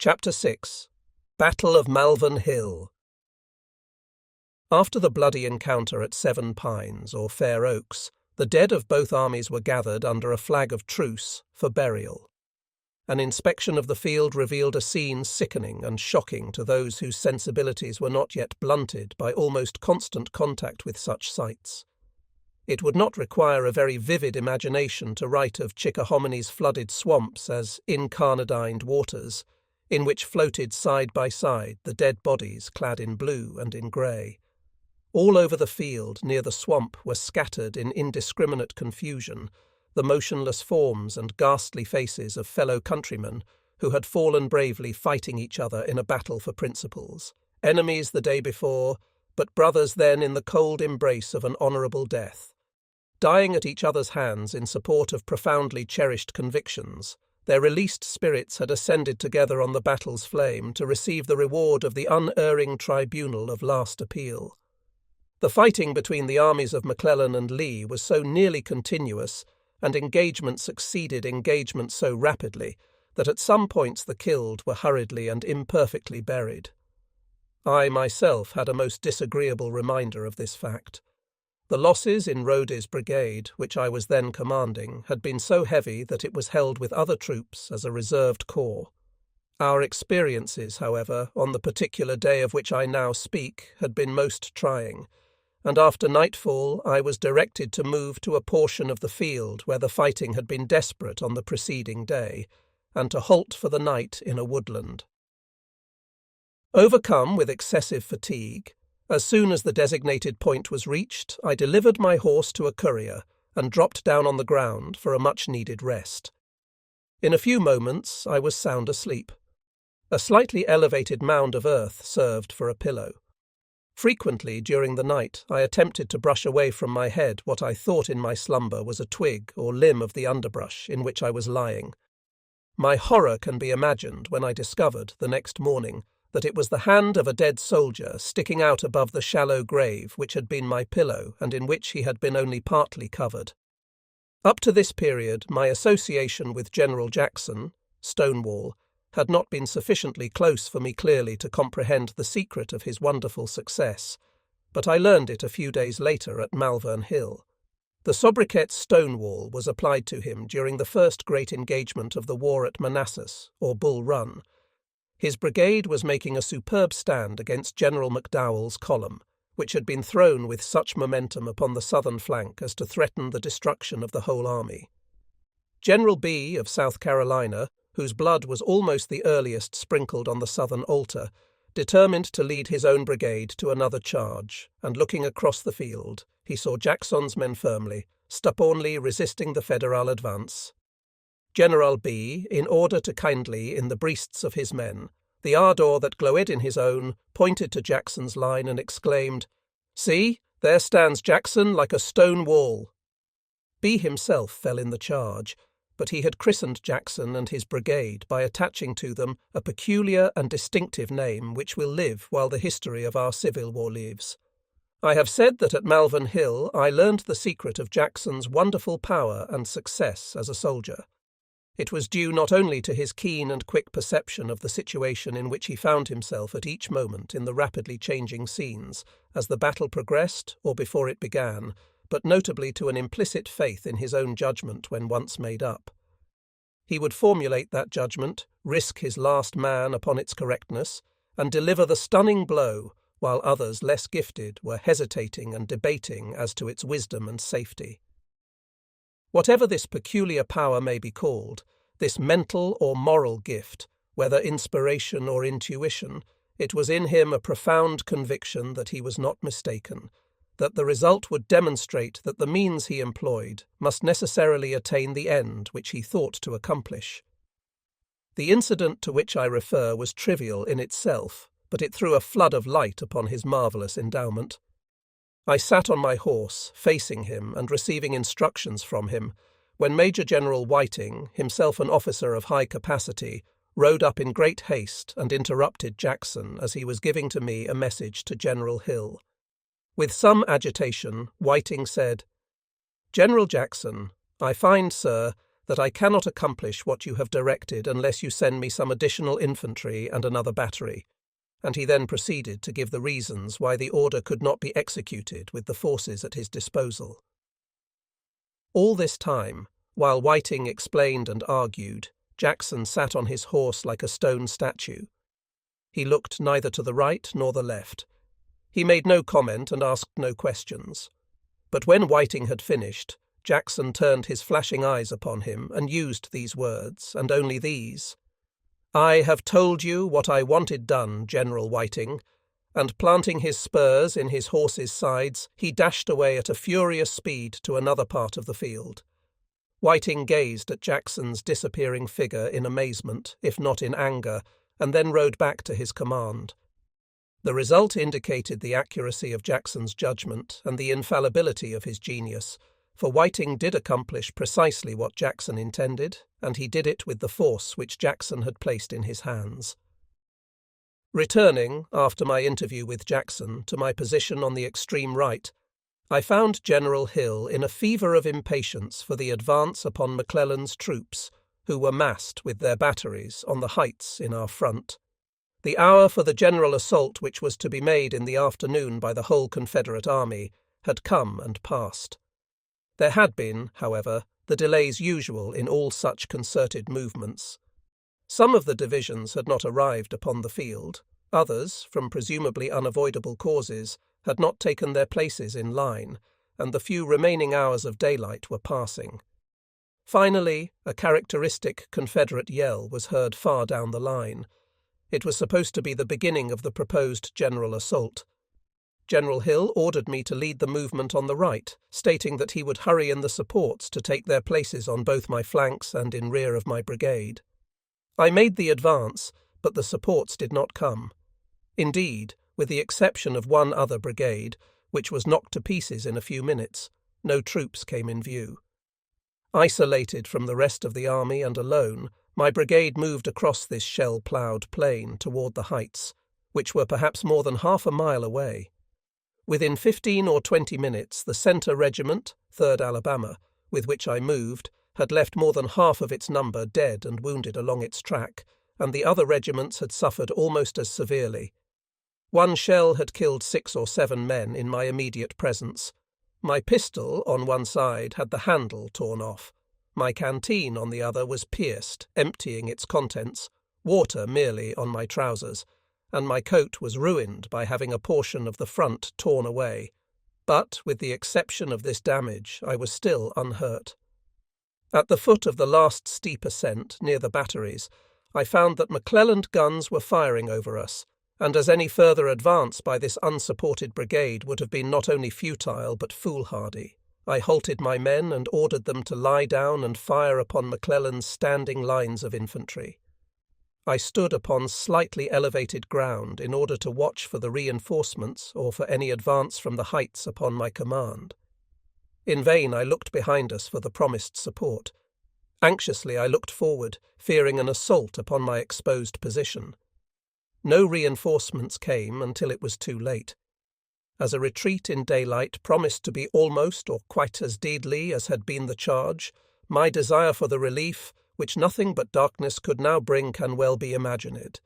Chapter 6. Battle of Malvern Hill. After the bloody encounter at Seven Pines, or Fair Oaks, the dead of both armies were gathered under a flag of truce for burial. An inspection of the field revealed a scene sickening and shocking to those whose sensibilities were not yet blunted by almost constant contact with such sights. It would not require a very vivid imagination to write of Chickahominy flooded swamps as incarnadined waters, in which floated side by side the dead bodies clad in blue and in grey. All over the field near the swamp were scattered in indiscriminate confusion the motionless forms and ghastly faces of fellow countrymen who had fallen bravely fighting each other in a battle for principles, enemies the day before, but brothers then in the cold embrace of an honourable death. Dying at each other's hands in support of profoundly cherished convictions, their released spirits had ascended together on the battle's flame to receive the reward of the unerring tribunal of last appeal. The fighting between the armies of McClellan and Lee was so nearly continuous, and engagement succeeded engagement so rapidly, that at some points the killed were hurriedly and imperfectly buried. I myself had a most disagreeable reminder of this fact. The losses in Rodes' brigade, which I was then commanding, had been so heavy that it was held with other troops as a reserved corps. Our experiences, however, on the particular day of which I now speak, had been most trying, and after nightfall I was directed to move to a portion of the field where the fighting had been desperate on the preceding day, and to halt for the night in a woodland. Overcome with excessive fatigue, as soon as the designated point was reached, I delivered my horse to a courier and dropped down on the ground for a much-needed rest. In a few moments I was sound asleep. A slightly elevated mound of earth served for a pillow. Frequently during the night I attempted to brush away from my head what I thought in my slumber was a twig or limb of the underbrush in which I was lying. My horror can be imagined when I discovered, the next morning, that it was the hand of a dead soldier sticking out above the shallow grave which had been my pillow and in which he had been only partly covered. Up to this period my association with General Jackson, Stonewall, had not been sufficiently close for me clearly to comprehend the secret of his wonderful success, but I learned it a few days later at Malvern Hill. The sobriquet Stonewall was applied to him during the first great engagement of the war at Manassas, or Bull Run. His brigade was making a superb stand against General McDowell's column, which had been thrown with such momentum upon the southern flank as to threaten the destruction of the whole army. General B of South Carolina, whose blood was almost the earliest sprinkled on the southern altar, determined to lead his own brigade to another charge, and looking across the field, he saw Jackson's men firmly, stubbornly resisting the Federal advance. General B, in order to kindly in the breasts of his men, the ardour that glowed in his own, pointed to Jackson's line and exclaimed, "See, there stands Jackson like a stone wall." B himself fell in the charge, but he had christened Jackson and his brigade by attaching to them a peculiar and distinctive name which will live while the history of our Civil War lives. I have said that at Malvern Hill I learned the secret of Jackson's wonderful power and success as a soldier. It was due not only to his keen and quick perception of the situation in which he found himself at each moment in the rapidly changing scenes, as the battle progressed or before it began, but notably to an implicit faith in his own judgment when once made up. He would formulate that judgment, risk his last man upon its correctness, and deliver the stunning blow, while others less gifted were hesitating and debating as to its wisdom and safety. Whatever this peculiar power may be called, this mental or moral gift, whether inspiration or intuition, it was in him a profound conviction that he was not mistaken, that the result would demonstrate that the means he employed must necessarily attain the end which he thought to accomplish. The incident to which I refer was trivial in itself, but it threw a flood of light upon his marvellous endowment. I sat on my horse, facing him and receiving instructions from him, when Major General Whiting, himself an officer of high capacity, rode up in great haste and interrupted Jackson as he was giving to me a message to General Hill. With some agitation, Whiting said, "General Jackson, I find, sir, that I cannot accomplish what you have directed unless you send me some additional infantry and another battery, and he then proceeded to give the reasons why the order could not be executed with the forces at his disposal. All this time, while Whiting explained and argued, Jackson sat on his horse like a stone statue. He looked neither to the right nor the left. He made no comment and asked no questions. But when Whiting had finished, Jackson turned his flashing eyes upon him and used these words, and only these. "I have told you what I wanted done, General Whiting," and planting his spurs in his horse's sides, he dashed away at a furious speed to another part of the field. Whiting gazed at Jackson's disappearing figure in amazement, if not in anger, and then rode back to his command. The result indicated the accuracy of Jackson's judgment and the infallibility of his genius, for Whiting did accomplish precisely what Jackson intended, and he did it with the force which Jackson had placed in his hands. Returning, after my interview with Jackson, to my position on the extreme right, I found General Hill in a fever of impatience for the advance upon McClellan's troops, who were massed with their batteries on the heights in our front. The hour for the general assault which was to be made in the afternoon by the whole Confederate Army had come and passed. There had been, however, the delays usual in all such concerted movements. Some of the divisions had not arrived upon the field, others, from presumably unavoidable causes, had not taken their places in line, and the few remaining hours of daylight were passing. Finally, a characteristic Confederate yell was heard far down the line. It was supposed to be the beginning of the proposed general assault. General Hill ordered me to lead the movement on the right, stating that he would hurry in the supports to take their places on both my flanks and in rear of my brigade. I made the advance, but the supports did not come. Indeed, with the exception of one other brigade, which was knocked to pieces in a few minutes, no troops came in view. Isolated from the rest of the army and alone, my brigade moved across this shell-ploughed plain toward the heights, which were perhaps more than half a mile away. Within 15 or 20 minutes, the Centre Regiment, 3rd Alabama, with which I moved, had left more than half of its number dead and wounded along its track, and the other regiments had suffered almost as severely. One shell had killed 6 or 7 men in my immediate presence. My pistol, on one side, had the handle torn off. My canteen, on the other, was pierced, emptying its contents, water merely on my trousers, and my coat was ruined by having a portion of the front torn away. But, with the exception of this damage, I was still unhurt. At the foot of the last steep ascent, near the batteries, I found that McClellan guns were firing over us, and as any further advance by this unsupported brigade would have been not only futile but foolhardy, I halted my men and ordered them to lie down and fire upon McClellan's standing lines of infantry. I stood upon slightly elevated ground in order to watch for the reinforcements or for any advance from the heights upon my command. In vain I looked behind us for the promised support. Anxiously I looked forward, fearing an assault upon my exposed position. No reinforcements came until it was too late. As a retreat in daylight promised to be almost or quite as deadly as had been the charge, my desire for the relief, which nothing but darkness could now bring, can well be imagined.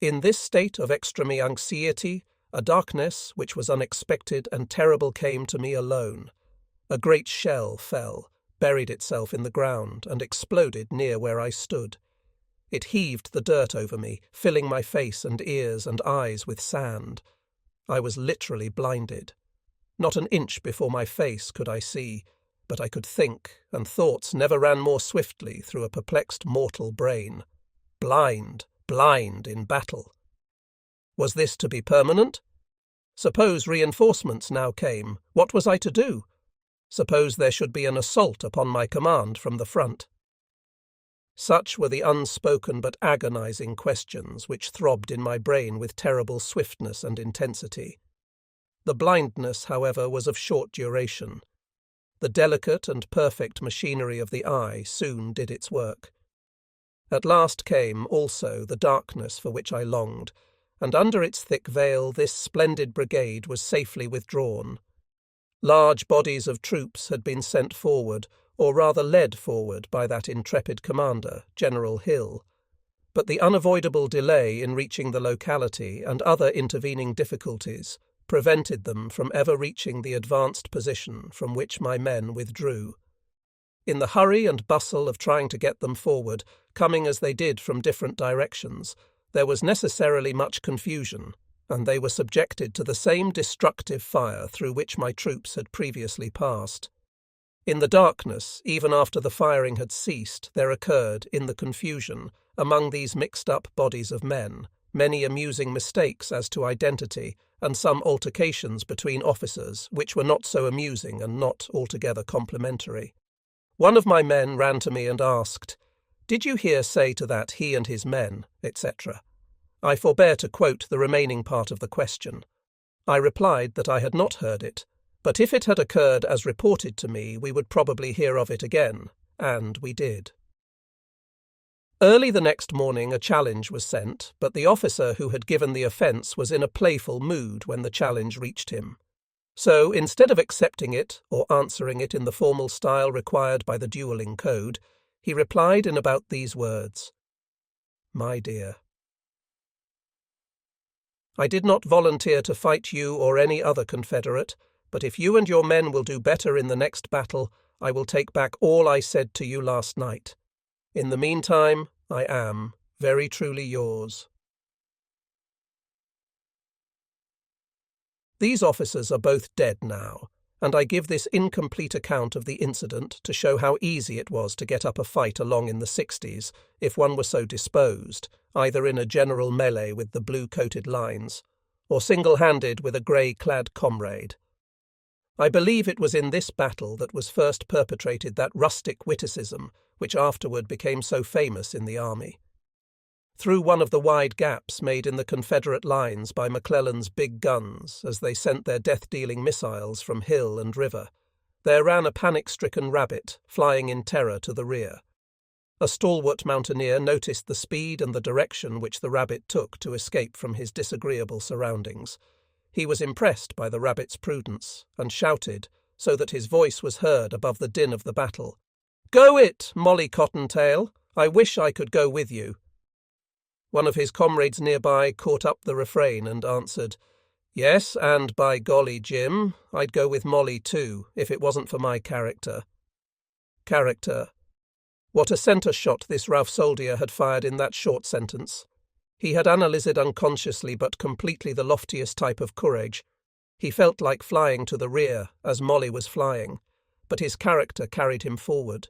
In this state of extreme anxiety, a darkness which was unexpected and terrible came to me alone. A great shell fell, buried itself in the ground, and exploded near where I stood. It heaved the dirt over me, filling my face and ears and eyes with sand. I was literally blinded. Not an inch before my face could I see, but I could think, and thoughts never ran more swiftly through a perplexed mortal brain. Blind, blind in battle. Was this to be permanent? Suppose reinforcements now came, what was I to do? Suppose there should be an assault upon my command from the front? Such were the unspoken but agonizing questions which throbbed in my brain with terrible swiftness and intensity. The blindness, however, was of short duration. The delicate and perfect machinery of the eye soon did its work. At last came, also, the darkness for which I longed, and under its thick veil this splendid brigade was safely withdrawn. Large bodies of troops had been sent forward, or rather led forward by that intrepid commander, General Hill. But the unavoidable delay in reaching the locality and other intervening difficulties prevented them from ever reaching the advanced position from which my men withdrew. In the hurry and bustle of trying to get them forward, coming as they did from different directions, there was necessarily much confusion, and they were subjected to the same destructive fire through which my troops had previously passed. In the darkness, even after the firing had ceased, there occurred, in the confusion, among these mixed-up bodies of men, many amusing mistakes as to identity, and some altercations between officers which were not so amusing and not altogether complimentary. One of my men ran to me and asked, "Did you hear say to that he and his men, etc.?" I forbear to quote the remaining part of the question. I replied that I had not heard it, but if it had occurred as reported to me, we would probably hear of it again, and we did. Early the next morning a challenge was sent, but the officer who had given the offence was in a playful mood when the challenge reached him. So, instead of accepting it or answering it in the formal style required by the duelling code, he replied in about these words: "My dear, I did not volunteer to fight you or any other Confederate, but if you and your men will do better in the next battle, I will take back all I said to you last night. In the meantime, I am, very truly yours." These officers are both dead now, and I give this incomplete account of the incident to show how easy it was to get up a fight along in the 60s, if one were so disposed, either in a general melee with the blue-coated lines, or single-handed with a grey-clad comrade. I believe it was in this battle that was first perpetrated that rustic witticism which afterward became so famous in the army. Through one of the wide gaps made in the Confederate lines by McClellan's big guns as they sent their death-dealing missiles from hill and river, there ran a panic-stricken rabbit, flying in terror to the rear. A stalwart mountaineer noticed the speed and the direction which the rabbit took to escape from his disagreeable surroundings. He was impressed by the rabbit's prudence, and shouted, so that his voice was heard above the din of the battle, "Go it, Molly Cottontail! I wish I could go with you." One of his comrades nearby caught up the refrain and answered, "Yes, and by golly, Jim, I'd go with Molly too, if it wasn't for my character." Character. What a centre shot this rough soldier had fired in that short sentence. He had analysed unconsciously but completely the loftiest type of courage. He felt like flying to the rear, as Molly was flying, but his character carried him forward.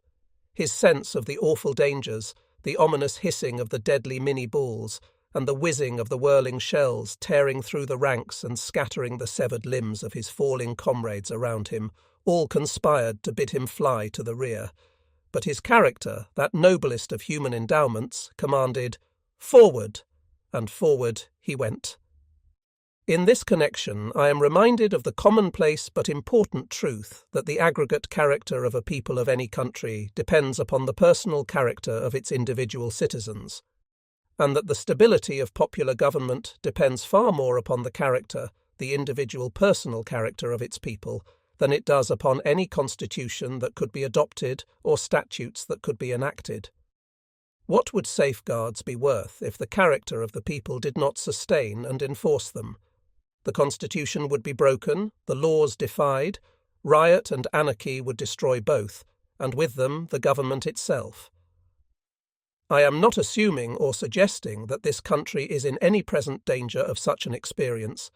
His sense of the awful dangers, the ominous hissing of the deadly mini-balls, and the whizzing of the whirling shells tearing through the ranks and scattering the severed limbs of his falling comrades around him, all conspired to bid him fly to the rear. But his character, that noblest of human endowments, commanded, "Forward!" and forward he went. In this connection, I am reminded of the commonplace but important truth that the aggregate character of a people of any country depends upon the personal character of its individual citizens, and that the stability of popular government depends far more upon the character, the individual personal character of its people, than it does upon any constitution that could be adopted or statutes that could be enacted. What would safeguards be worth if the character of the people did not sustain and enforce them? The constitution would be broken, the laws defied, riot and anarchy would destroy both, and with them the government itself. I am not assuming or suggesting that this country is in any present danger of such an experience,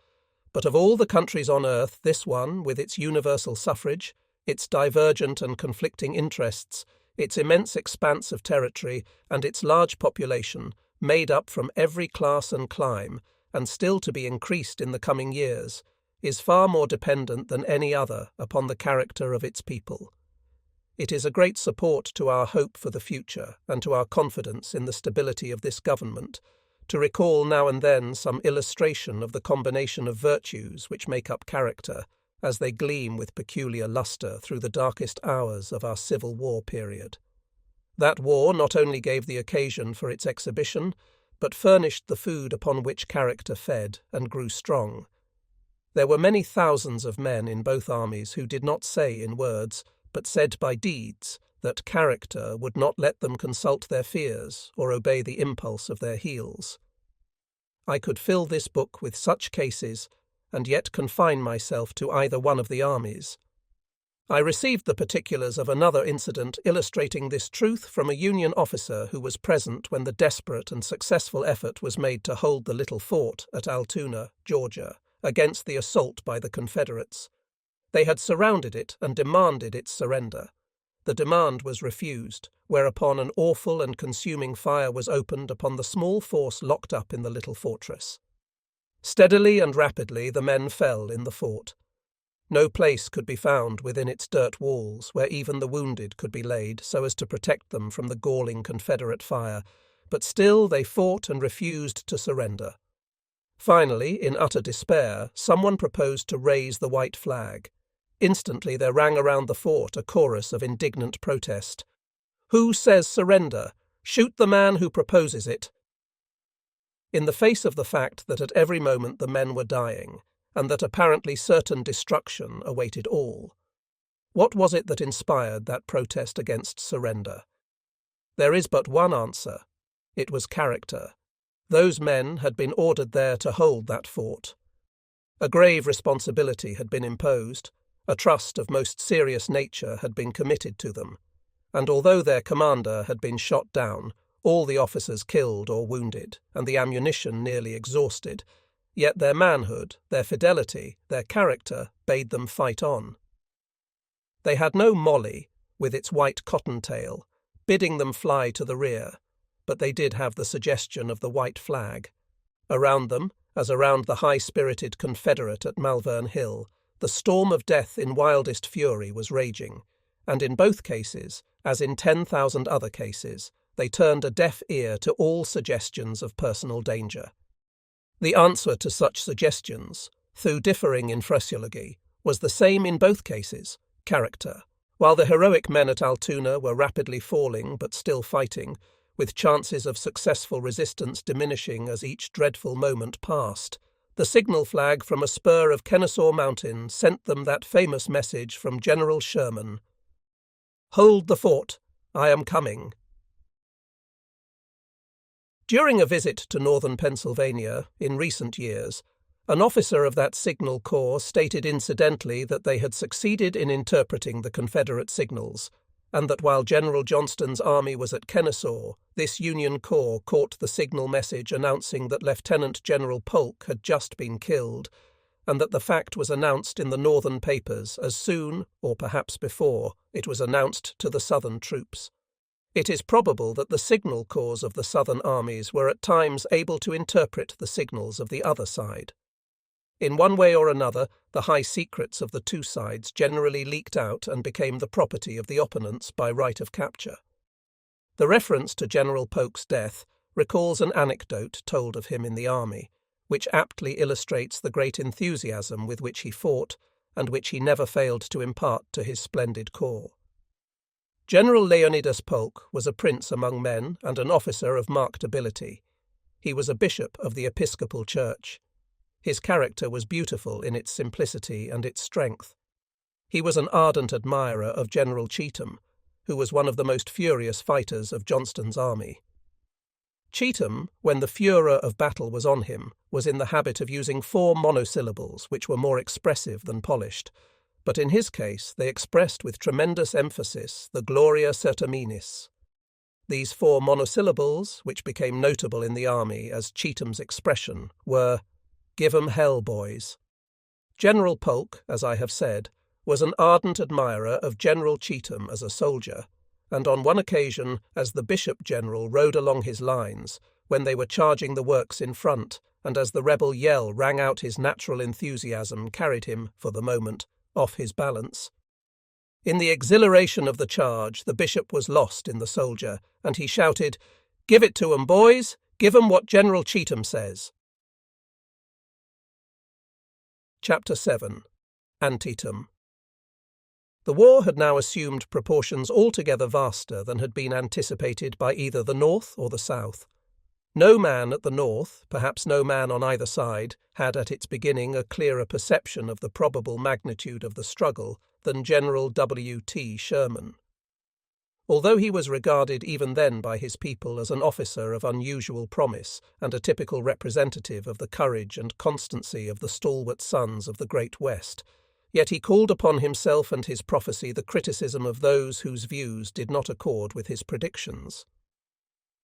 but of all the countries on earth, this one, with its universal suffrage, its divergent and conflicting interests, its immense expanse of territory, and its large population, made up from every class and clime, and still to be increased in the coming years, is far more dependent than any other upon the character of its people. It is a great support to our hope for the future and to our confidence in the stability of this government, to recall now and then some illustration of the combination of virtues which make up character, as they gleam with peculiar lustre through the darkest hours of our Civil War period. That war not only gave the occasion for its exhibition, but furnished the food upon which character fed and grew strong. There were many thousands of men in both armies who did not say in words, but said by deeds that character would not let them consult their fears or obey the impulse of their heels. I could fill this book with such cases and yet confine myself to either one of the armies. I received the particulars of another incident illustrating this truth from a Union officer who was present when the desperate and successful effort was made to hold the little fort at Altoona, Georgia, against the assault by the Confederates. They had surrounded it and demanded its surrender. The demand was refused, whereupon an awful and consuming fire was opened upon the small force locked up in the little fortress. Steadily and rapidly the men fell in the fort. No place could be found within its dirt walls where even the wounded could be laid so as to protect them from the galling Confederate fire, but still they fought and refused to surrender. Finally, in utter despair, someone proposed to raise the white flag. Instantly there rang around the fort a chorus of indignant protest. "Who says surrender? Shoot the man who proposes it." In the face of the fact that at every moment the men were dying, and that apparently certain destruction awaited all, what was it that inspired that protest against surrender? There is but one answer. It was character. Those men had been ordered there to hold that fort. A grave responsibility had been imposed, a trust of most serious nature had been committed to them, and although their commander had been shot down, all the officers killed or wounded, and the ammunition nearly exhausted, yet their manhood, their fidelity, their character bade them fight on. They had no Molly, with its white cottontail, bidding them fly to the rear, but they did have the suggestion of the white flag. Around them, as around the high-spirited Confederate at Malvern Hill, the storm of death in wildest fury was raging, and in both cases, as in 10,000 other cases, they turned a deaf ear to all suggestions of personal danger. The answer to such suggestions, though differing in phraseology, was the same in both cases, character. While the heroic men at Altoona were rapidly falling but still fighting, with chances of successful resistance diminishing as each dreadful moment passed, the signal flag from a spur of Kennesaw Mountain sent them that famous message from General Sherman: "Hold the fort, I am coming." During a visit to northern Pennsylvania in recent years, an officer of that signal corps stated incidentally that they had succeeded in interpreting the Confederate signals, and that while General Johnston's army was at Kennesaw, this Union corps caught the signal message announcing that Lieutenant General Polk had just been killed, and that the fact was announced in the northern papers as soon, or perhaps before, it was announced to the southern troops. It is probable that the signal corps of the southern armies were at times able to interpret the signals of the other side. In one way or another, the high secrets of the two sides generally leaked out and became the property of the opponents by right of capture. The reference to General Polk's death recalls an anecdote told of him in the army, which aptly illustrates the great enthusiasm with which he fought and which he never failed to impart to his splendid corps. General Leonidas Polk was a prince among men and an officer of marked ability. He was a bishop of the Episcopal Church. His character was beautiful in its simplicity and its strength. He was an ardent admirer of General Cheatham, who was one of the most furious fighters of Johnston's army. Cheatham, when the furor of battle was on him, was in the habit of using 4 monosyllables which were more expressive than polished, but in his case they expressed with tremendous emphasis the gloria certaminis. These 4 monosyllables, which became notable in the army as Cheatham's expression, were, "Give 'em hell, boys." General Polk, as I have said, was an ardent admirer of General Cheatham as a soldier, and on one occasion, as the Bishop General rode along his lines, when they were charging the works in front, and as the rebel yell rang out, his natural enthusiasm carried him, for the moment, off his balance. In the exhilaration of the charge, the bishop was lost in the soldier, and he shouted, "Give it to 'em, boys! Give 'em what General Cheatham says!" Chapter 7. Antietam. The war had now assumed proportions altogether vaster than had been anticipated by either the North or the South. No man at the North, perhaps no man on either side, had at its beginning a clearer perception of the probable magnitude of the struggle than General W.T. Sherman. Although he was regarded even then by his people as an officer of unusual promise and a typical representative of the courage and constancy of the stalwart sons of the Great West, yet he called upon himself and his prophecy the criticism of those whose views did not accord with his predictions.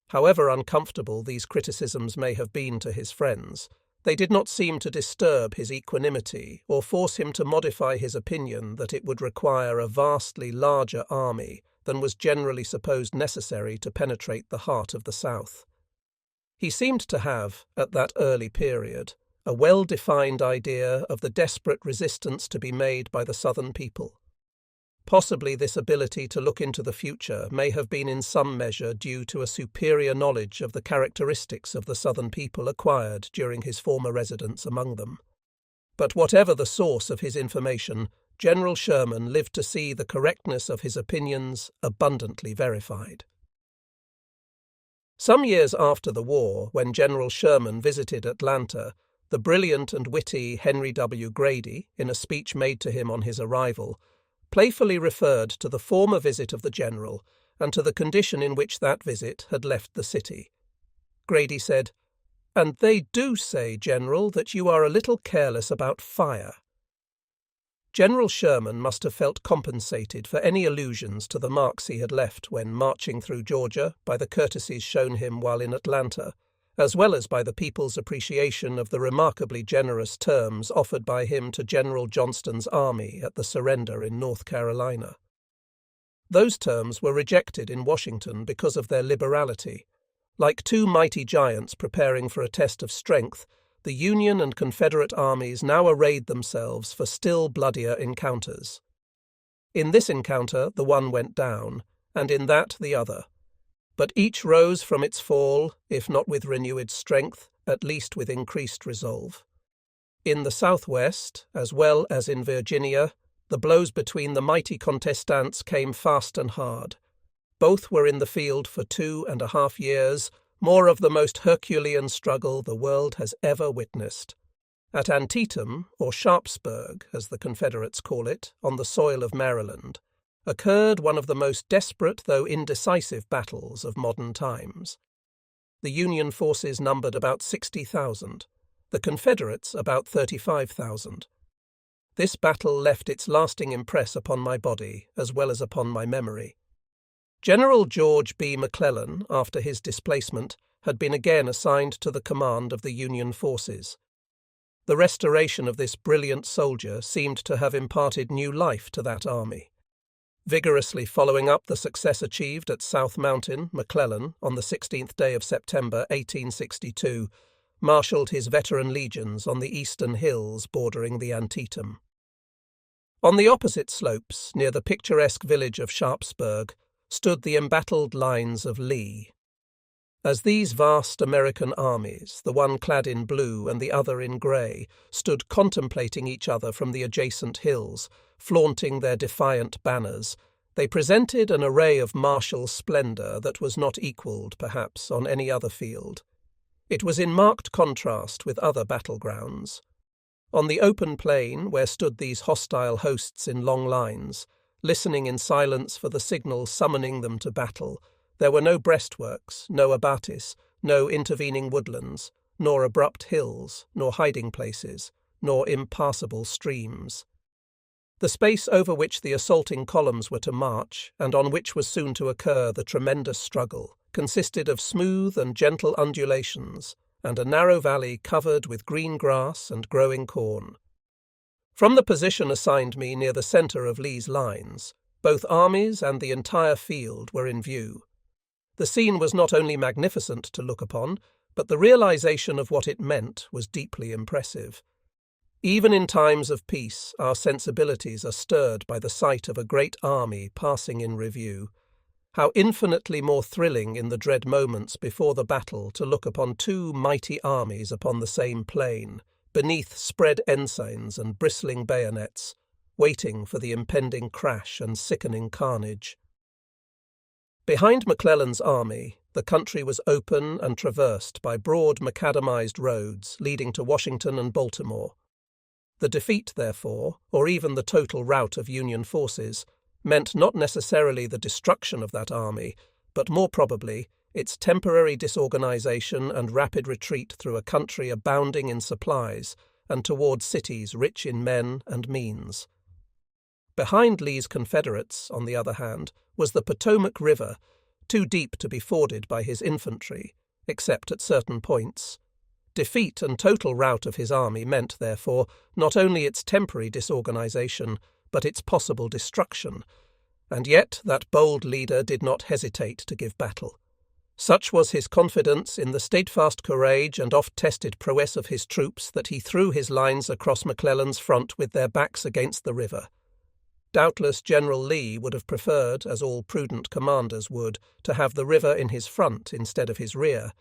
However uncomfortable these criticisms may have been to his friends, they did not seem to disturb his equanimity or force him to modify his opinion that it would require a vastly larger army than was generally supposed necessary to penetrate the heart of the South. He seemed to have, at that early period, a well-defined idea of the desperate resistance to be made by the Southern people. Possibly this ability to look into the future may have been in some measure due to a superior knowledge of the characteristics of the Southern people acquired during his former residence among them. But whatever the source of his information, General Sherman lived to see the correctness of his opinions abundantly verified. Some years after the war, when General Sherman visited Atlanta, the brilliant and witty Henry W. Grady, in a speech made to him on his arrival, playfully referred to the former visit of the general and to the condition in which that visit had left the city. Grady said, "And they do say, General, that you are a little careless about fire." General Sherman must have felt compensated for any allusions to the marks he had left when marching through Georgia by the courtesies shown him while in Atlanta, as well as by the people's appreciation of the remarkably generous terms offered by him to General Johnston's army at the surrender in North Carolina. Those terms were rejected in Washington because of their liberality. Like two mighty giants preparing for a test of strength, the Union and Confederate armies now arrayed themselves for still bloodier encounters. In this encounter the one went down, and in that the other. But each rose from its fall, if not with renewed strength, at least with increased resolve. In the Southwest, as well as in Virginia, the blows between the mighty contestants came fast and hard. Both were in the field for 2.5 years, more of the most Herculean struggle the world has ever witnessed. At Antietam, or Sharpsburg, as the Confederates call it, on the soil of Maryland, occurred one of the most desperate though indecisive battles of modern times. The Union forces numbered about 60,000, the Confederates about 35,000. This battle left its lasting impress upon my body as well as upon my memory. General George B. McClellan, after his displacement, had been again assigned to the command of the Union forces. The restoration of this brilliant soldier seemed to have imparted new life to that army. Vigorously following up the success achieved at South Mountain, McClellan, on the 16th day of September 1862, marshalled his veteran legions on the eastern hills bordering the Antietam. On the opposite slopes, near the picturesque village of Sharpsburg, stood the embattled lines of Lee. As these vast American armies, the one clad in blue and the other in grey, stood contemplating each other from the adjacent hills, flaunting their defiant banners, they presented an array of martial splendour that was not equalled, perhaps, on any other field. It was in marked contrast with other battlegrounds. On the open plain, where stood these hostile hosts in long lines, listening in silence for the signal summoning them to battle, there were no breastworks, no abatis, no intervening woodlands, nor abrupt hills, nor hiding places, nor impassable streams. The space over which the assaulting columns were to march, and on which was soon to occur the tremendous struggle, consisted of smooth and gentle undulations, and a narrow valley covered with green grass and growing corn. From the position assigned me near the centre of Lee's lines, both armies and the entire field were in view. The scene was not only magnificent to look upon, but the realization of what it meant was deeply impressive. Even in times of peace, our sensibilities are stirred by the sight of a great army passing in review. How infinitely more thrilling in the dread moments before the battle to look upon two mighty armies upon the same plain, beneath spread ensigns and bristling bayonets, waiting for the impending crash and sickening carnage. Behind McClellan's army, the country was open and traversed by broad macadamized roads leading to Washington and Baltimore. The defeat, therefore, or even the total rout of Union forces, meant not necessarily the destruction of that army, but more probably its temporary disorganization and rapid retreat through a country abounding in supplies and toward cities rich in men and means. Behind Lee's Confederates, on the other hand, was the Potomac River, too deep to be forded by his infantry, except at certain points. Defeat and total rout of his army meant, therefore, not only its temporary disorganization, but its possible destruction, and yet that bold leader did not hesitate to give battle. Such was his confidence in the steadfast courage and oft-tested prowess of his troops that he threw his lines across McClellan's front with their backs against the river. Doubtless General Lee would have preferred, as all prudent commanders would, to have the river in his front instead of his rear,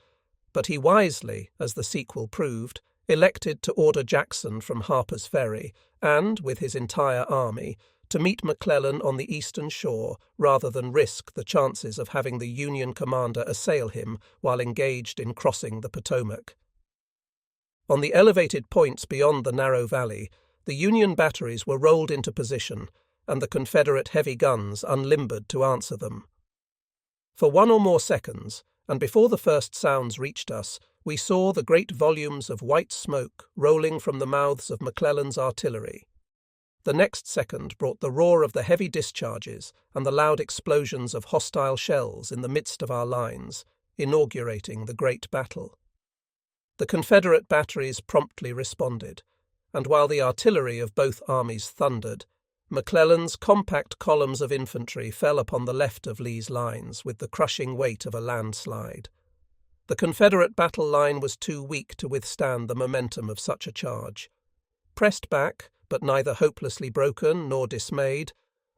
but he wisely, as the sequel proved, elected to order Jackson from Harper's Ferry and, with his entire army, to meet McClellan on the eastern shore rather than risk the chances of having the Union commander assail him while engaged in crossing the Potomac. On the elevated points beyond the narrow valley, the Union batteries were rolled into position, and the Confederate heavy guns unlimbered to answer them. For 1 or more seconds, and before the first sounds reached us, we saw the great volumes of white smoke rolling from the mouths of McClellan's artillery. The next second brought the roar of the heavy discharges and the loud explosions of hostile shells in the midst of our lines, inaugurating the great battle. The Confederate batteries promptly responded, and while the artillery of both armies thundered, McClellan's compact columns of infantry fell upon the left of Lee's lines with the crushing weight of a landslide. The Confederate battle line was too weak to withstand the momentum of such a charge. Pressed back, but neither hopelessly broken nor dismayed,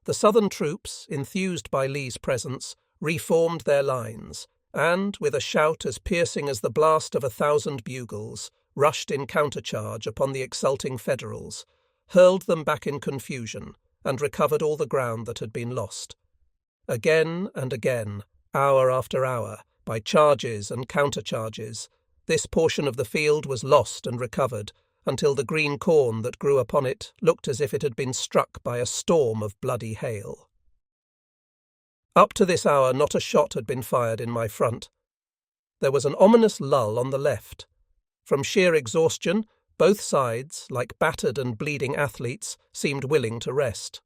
the Southern troops, enthused by Lee's presence, reformed their lines, and, with a shout as piercing as the blast of 1,000 bugles, rushed in countercharge upon the exulting Federals, hurled them back in confusion, and recovered all the ground that had been lost. Again and again, hour after hour, by charges and countercharges, this portion of the field was lost and recovered, until the green corn that grew upon it looked as if it had been struck by a storm of bloody hail. Up to this hour not a shot had been fired in my front. There was an ominous lull on the left. From sheer exhaustion, both sides, like battered and bleeding athletes, seemed willing to rest.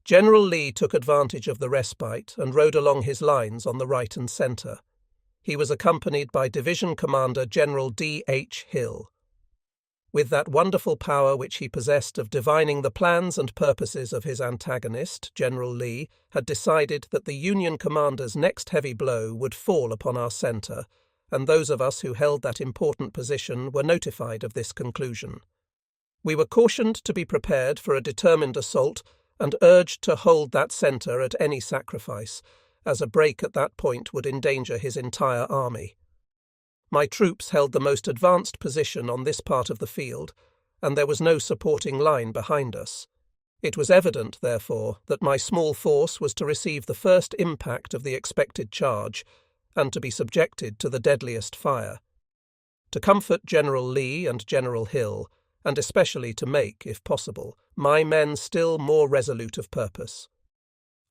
General Lee took advantage of the respite and rode along his lines on the right and centre. He was accompanied by Division Commander General D.H. Hill. With that wonderful power which he possessed of divining the plans and purposes of his antagonist, General Lee had decided that the Union commander's next heavy blow would fall upon our centre, and those of us who held that important position were notified of this conclusion. We were cautioned to be prepared for a determined assault and urged to hold that centre at any sacrifice, as a break at that point would endanger his entire army. My troops held the most advanced position on this part of the field, and there was no supporting line behind us. It was evident, therefore, that my small force was to receive the first impact of the expected charge, and to be subjected to the deadliest fire. To comfort General Lee and General Hill, and especially to make, if possible, my men still more resolute of purpose,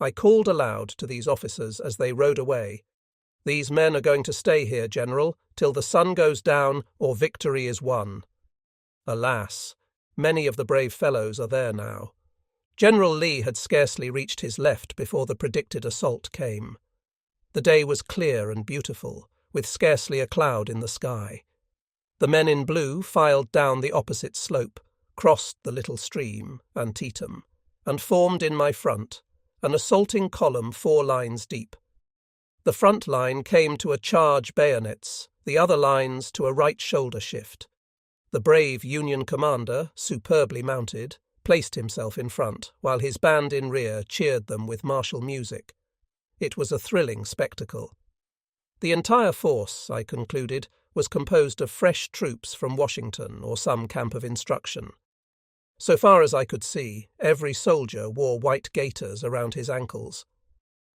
I called aloud to these officers as they rode away, "These men are going to stay here, General, till the sun goes down or victory is won." Alas, many of the brave fellows are there now. General Lee had scarcely reached his left before the predicted assault came. The day was clear and beautiful, with scarcely a cloud in the sky. The men in blue filed down the opposite slope, crossed the little stream, Antietam, and formed in my front, an assaulting column 4 lines deep. The front line came to a charge bayonets, the other lines to a right shoulder shift. The brave Union commander, superbly mounted, placed himself in front, while his band in rear cheered them with martial music. It was a thrilling spectacle. The entire force, I concluded, was composed of fresh troops from Washington or some camp of instruction. So far as I could see, every soldier wore white gaiters around his ankles.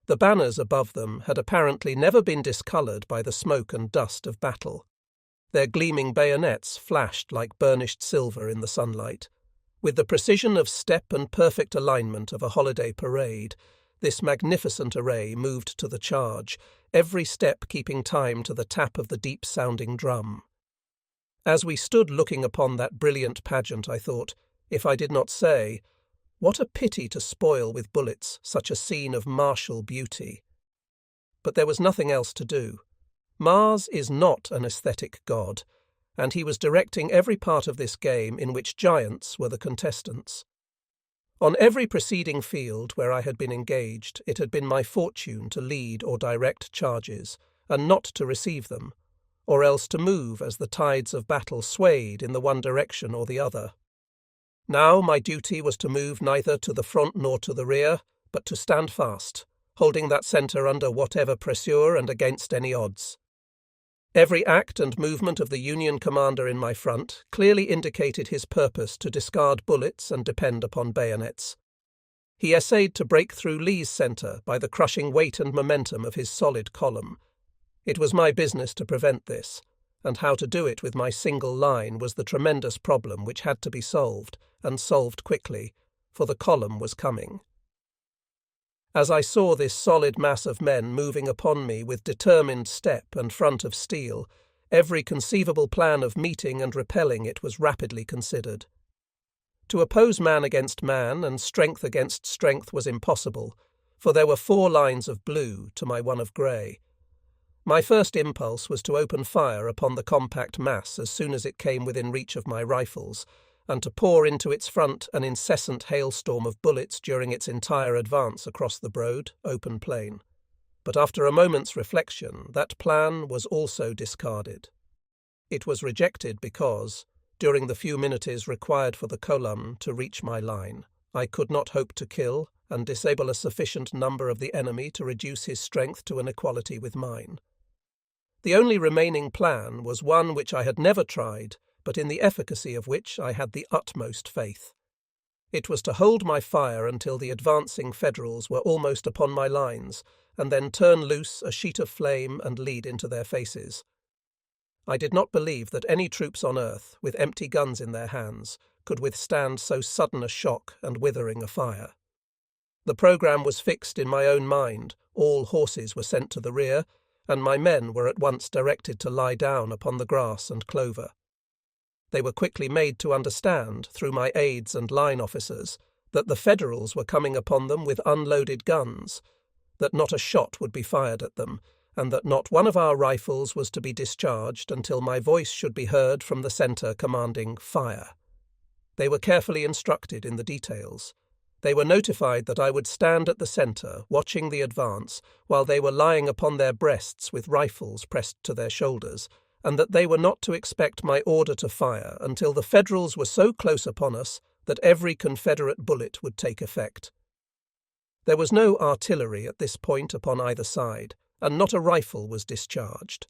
The banners above them had apparently never been discoloured by the smoke and dust of battle. Their gleaming bayonets flashed like burnished silver in the sunlight. With the precision of step and perfect alignment of a holiday parade, this magnificent array moved to the charge, every step keeping time to the tap of the deep-sounding drum. As we stood looking upon that brilliant pageant, I thought, if I did not say, what a pity to spoil with bullets such a scene of martial beauty. But there was nothing else to do. Mars is not an aesthetic god, and he was directing every part of this game in which giants were the contestants. On every preceding field where I had been engaged, it had been my fortune to lead or direct charges, and not to receive them, or else to move as the tides of battle swayed in the one direction or the other. Now my duty was to move neither to the front nor to the rear, but to stand fast, holding that centre under whatever pressure and against any odds. Every act and movement of the Union commander in my front clearly indicated his purpose to discard bullets and depend upon bayonets. He essayed to break through Lee's centre by the crushing weight and momentum of his solid column. It was my business to prevent this, and how to do it with my single line was the tremendous problem which had to be solved, and solved quickly, for the column was coming. As I saw this solid mass of men moving upon me with determined step and front of steel, every conceivable plan of meeting and repelling it was rapidly considered. To oppose man against man and strength against strength was impossible, for there were 4 lines of blue to my 1 of grey. My first impulse was to open fire upon the compact mass as soon as it came within reach of my rifles, and to pour into its front an incessant hailstorm of bullets during its entire advance across the broad, open plain. But after a moment's reflection, that plan was also discarded. It was rejected because, during the few minutes required for the column to reach my line, I could not hope to kill and disable a sufficient number of the enemy to reduce his strength to an equality with mine. The only remaining plan was one which I had never tried, but in the efficacy of which I had the utmost faith. It was to hold my fire until the advancing Federals were almost upon my lines, and then turn loose a sheet of flame and lead into their faces. I did not believe that any troops on earth, with empty guns in their hands, could withstand so sudden a shock and withering a fire. The programme was fixed in my own mind, all horses were sent to the rear, and my men were at once directed to lie down upon the grass and clover. They were quickly made to understand, through my aides and line officers, that the Federals were coming upon them with unloaded guns, that not a shot would be fired at them, and that not one of our rifles was to be discharged until my voice should be heard from the centre commanding fire. They were carefully instructed in the details. They were notified that I would stand at the centre, watching the advance, while they were lying upon their breasts with rifles pressed to their shoulders, and that they were not to expect my order to fire until the Federals were so close upon us that every Confederate bullet would take effect. There was no artillery at this point upon either side, and not a rifle was discharged.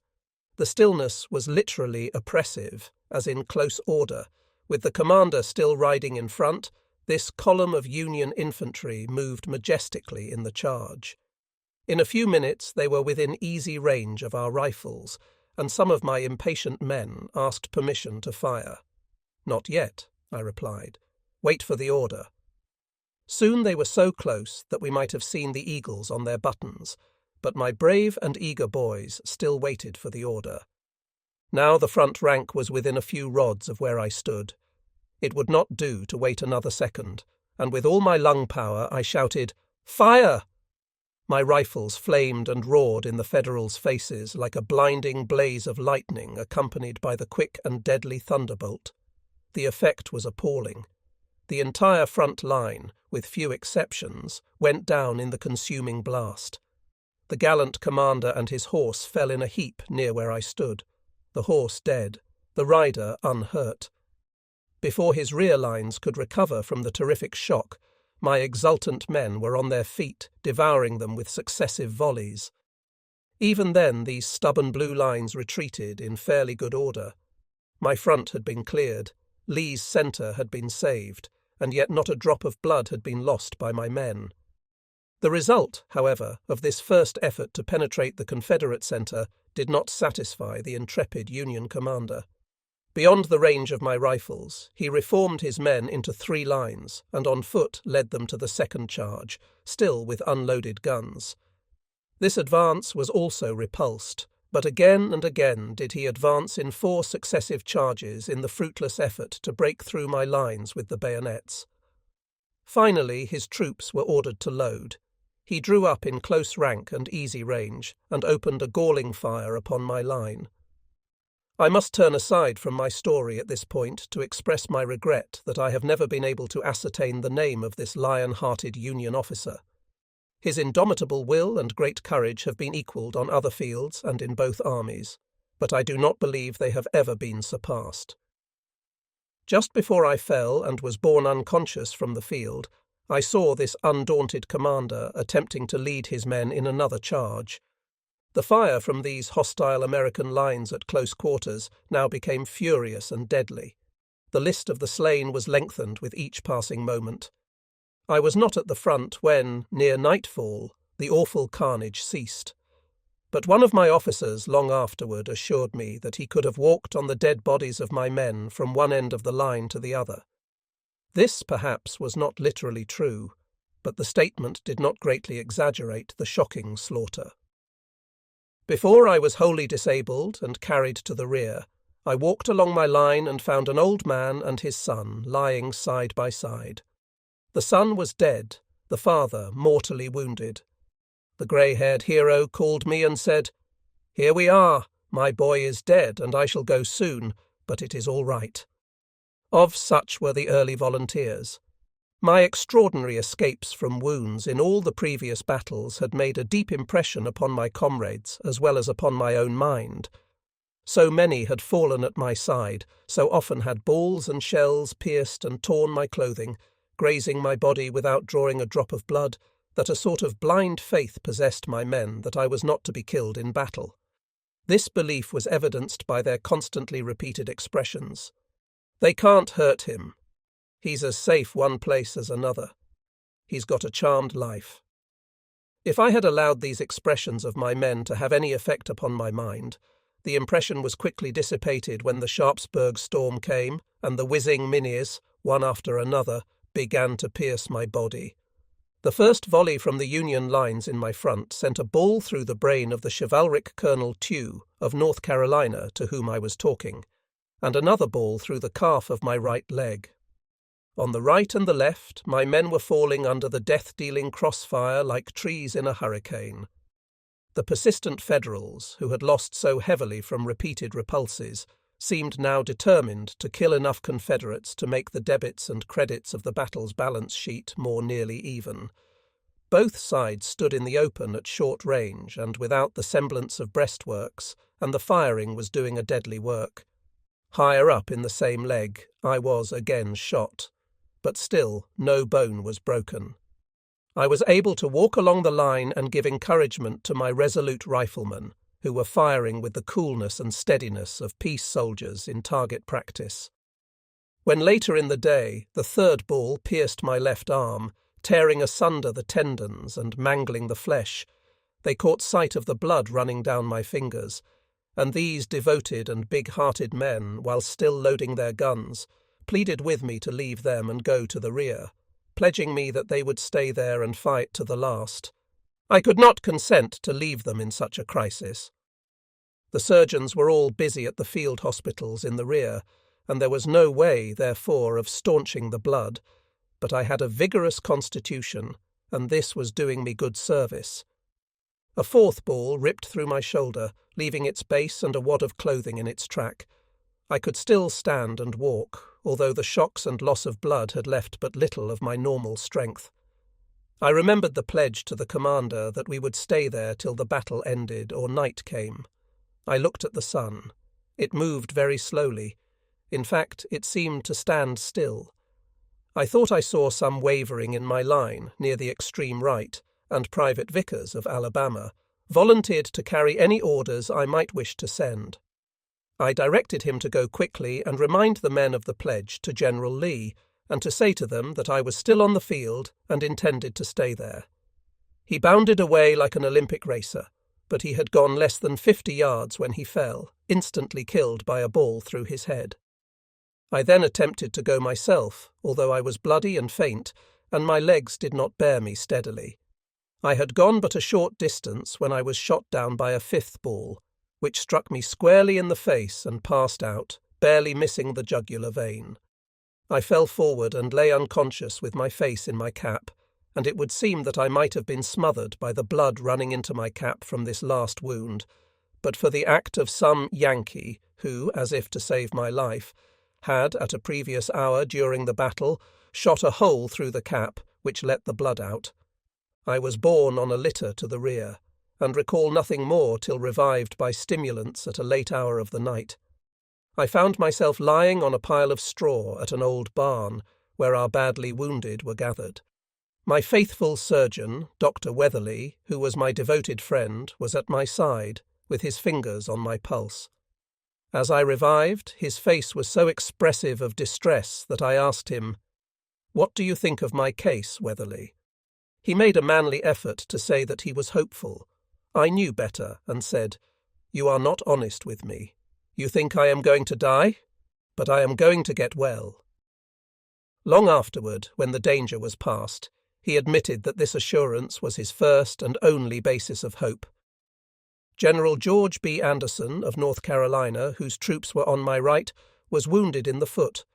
The stillness was literally oppressive, as in close order. With the commander still riding in front, this column of Union infantry moved majestically in the charge. In a few minutes they were within easy range of our rifles, and some of my impatient men asked permission to fire. "Not yet," I replied. "Wait for the order." Soon they were so close that we might have seen the eagles on their buttons, but my brave and eager boys still waited for the order. Now the front rank was within a few rods of where I stood. It would not do to wait another second, and with all my lung power I shouted, "Fire!" My rifles flamed and roared in the Federals' faces like a blinding blaze of lightning accompanied by the quick and deadly thunderbolt. The effect was appalling. The entire front line, with few exceptions, went down in the consuming blast. The gallant commander and his horse fell in a heap near where I stood, the horse dead, the rider unhurt. Before his rear lines could recover from the terrific shock, my exultant men were on their feet, devouring them with successive volleys. Even then these stubborn blue lines retreated in fairly good order. My front had been cleared, Lee's centre had been saved, and yet not a drop of blood had been lost by my men. The result, however, of this first effort to penetrate the Confederate center did not satisfy the intrepid Union commander. Beyond the range of my rifles, he reformed his men into 3 lines and on foot led them to the second charge, still with unloaded guns. This advance was also repulsed, but again and again did he advance in 4 successive charges in the fruitless effort to break through my lines with the bayonets. Finally, his troops were ordered to load. He drew up in close rank and easy range and opened a galling fire upon my line. I must turn aside from my story at this point to express my regret that I have never been able to ascertain the name of this lion-hearted Union officer. His indomitable will and great courage have been equalled on other fields and in both armies, but I do not believe they have ever been surpassed. Just before I fell and was borne unconscious from the field, I saw this undaunted commander attempting to lead his men in another charge. The fire from these hostile American lines at close quarters now became furious and deadly. The list of the slain was lengthened with each passing moment. I was not at the front when, near nightfall, the awful carnage ceased. But one of my officers long afterward assured me that he could have walked on the dead bodies of my men from one end of the line to the other. This, perhaps, was not literally true, but the statement did not greatly exaggerate the shocking slaughter. Before I was wholly disabled and carried to the rear, I walked along my line and found an old man and his son lying side by side. The son was dead, the father mortally wounded. The grey-haired hero called me and said, "Here we are. My boy is dead, and I shall go soon, but it is all right." Of such were the early volunteers. My extraordinary escapes from wounds in all the previous battles had made a deep impression upon my comrades as well as upon my own mind. So many had fallen at my side, so often had balls and shells pierced and torn my clothing, grazing my body without drawing a drop of blood, that a sort of blind faith possessed my men that I was not to be killed in battle. This belief was evidenced by their constantly repeated expressions. "They can't hurt him. He's as safe one place as another. He's got a charmed life." If I had allowed these expressions of my men to have any effect upon my mind, the impression was quickly dissipated when the Sharpsburg storm came, and the whizzing Minies, one after another, began to pierce my body. The first volley from the Union lines in my front sent a ball through the brain of the chivalric Colonel Tew of North Carolina to whom I was talking, and another ball through the calf of my right leg. On the right and the left, my men were falling under the death-dealing crossfire like trees in a hurricane. The persistent Federals, who had lost so heavily from repeated repulses, seemed now determined to kill enough Confederates to make the debits and credits of the battle's balance sheet more nearly even. Both sides stood in the open at short range and without the semblance of breastworks, and the firing was doing a deadly work. Higher up in the same leg, I was again shot. But still no bone was broken. I was able to walk along the line and give encouragement to my resolute riflemen, who were firing with the coolness and steadiness of peace soldiers in target practice. When later in the day the third ball pierced my left arm, tearing asunder the tendons and mangling the flesh, they caught sight of the blood running down my fingers, and these devoted and big-hearted men, while still loading their guns, pleaded with me to leave them and go to the rear, pledging me that they would stay there and fight to the last. I could not consent to leave them in such a crisis. The surgeons were all busy at the field hospitals in the rear, and there was no way, therefore, of staunching the blood, but I had a vigorous constitution, and this was doing me good service. A fourth ball ripped through my shoulder, leaving its base and a wad of clothing in its track. I could still stand and walk, although the shocks and loss of blood had left but little of my normal strength. I remembered the pledge to the commander that we would stay there till the battle ended or night came. I looked at the sun. It moved very slowly. In fact, it seemed to stand still. I thought I saw some wavering in my line near the extreme right, and Private Vickers of Alabama volunteered to carry any orders I might wish to send. I directed him to go quickly and remind the men of the pledge to General Lee, and to say to them that I was still on the field and intended to stay there. He bounded away like an Olympic racer, but he had gone less than 50 yards when he fell, instantly killed by a ball through his head. I then attempted to go myself, although I was bloody and faint, and my legs did not bear me steadily. I had gone but a short distance when I was shot down by a fifth ball, which struck me squarely in the face and passed out, barely missing the jugular vein. I fell forward and lay unconscious with my face in my cap, and it would seem that I might have been smothered by the blood running into my cap from this last wound, but for the act of some Yankee who, as if to save my life, had, at a previous hour during the battle, shot a hole through the cap which let the blood out. I was borne on a litter to the rear, and recall nothing more till revived by stimulants at a late hour of the night. I found myself lying on a pile of straw at an old barn, where our badly wounded were gathered. My faithful surgeon, Dr. Weatherly, who was my devoted friend, was at my side, with his fingers on my pulse. As I revived, his face was so expressive of distress that I asked him, "What do you think of my case, Weatherly?" He made a manly effort to say that he was hopeful. I knew better, and said, "You are not honest with me. You think I am going to die? But I am going to get well." Long afterward, when the danger was past, he admitted that this assurance was his first and only basis of hope. General George B. Anderson of North Carolina, whose troops were on my right, was wounded in the foot,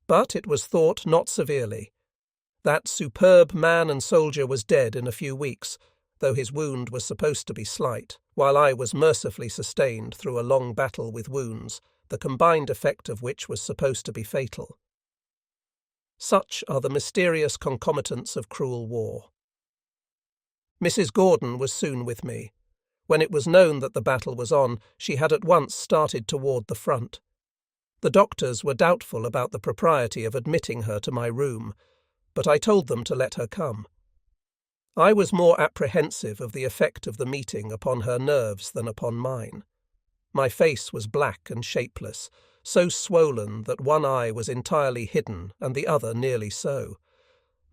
but it was thought not severely. That superb man and soldier was dead in a few weeks, though his wound was supposed to be slight, while I was mercifully sustained through a long battle with wounds, the combined effect of which was supposed to be fatal. Such are the mysterious concomitants of cruel war. Mrs. Gordon was soon with me. When it was known that the battle was on, she had at once started toward the front. The doctors were doubtful about the propriety of admitting her to my room, but I told them to let her come. I was more apprehensive of the effect of the meeting upon her nerves than upon mine. My face was black and shapeless, so swollen that one eye was entirely hidden and the other nearly so.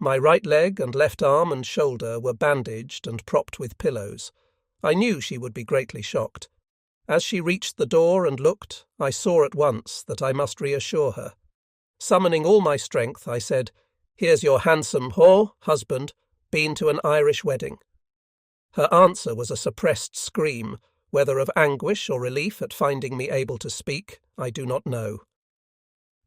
My right leg and left arm and shoulder were bandaged and propped with pillows. I knew she would be greatly shocked. As she reached the door and looked, I saw at once that I must reassure her. Summoning all my strength, I said, "Here's your handsome husband, been to an Irish wedding." Her answer was a suppressed scream, whether of anguish or relief at finding me able to speak, I do not know.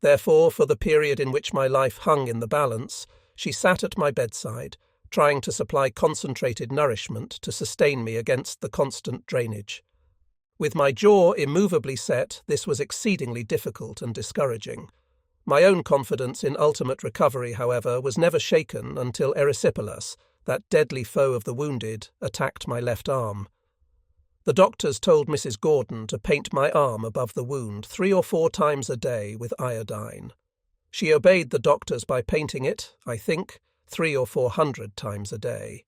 Therefore, for the period in which my life hung in the balance, she sat at my bedside, trying to supply concentrated nourishment to sustain me against the constant drainage. With my jaw immovably set, this was exceedingly difficult and discouraging. My own confidence in ultimate recovery, however, was never shaken until erysipelas, that deadly foe of the wounded, attacked my left arm. The doctors told Mrs. Gordon to paint my arm above the wound 3 or 4 times a day with iodine. She obeyed the doctors by painting it, I think, 300 or 400 times a day.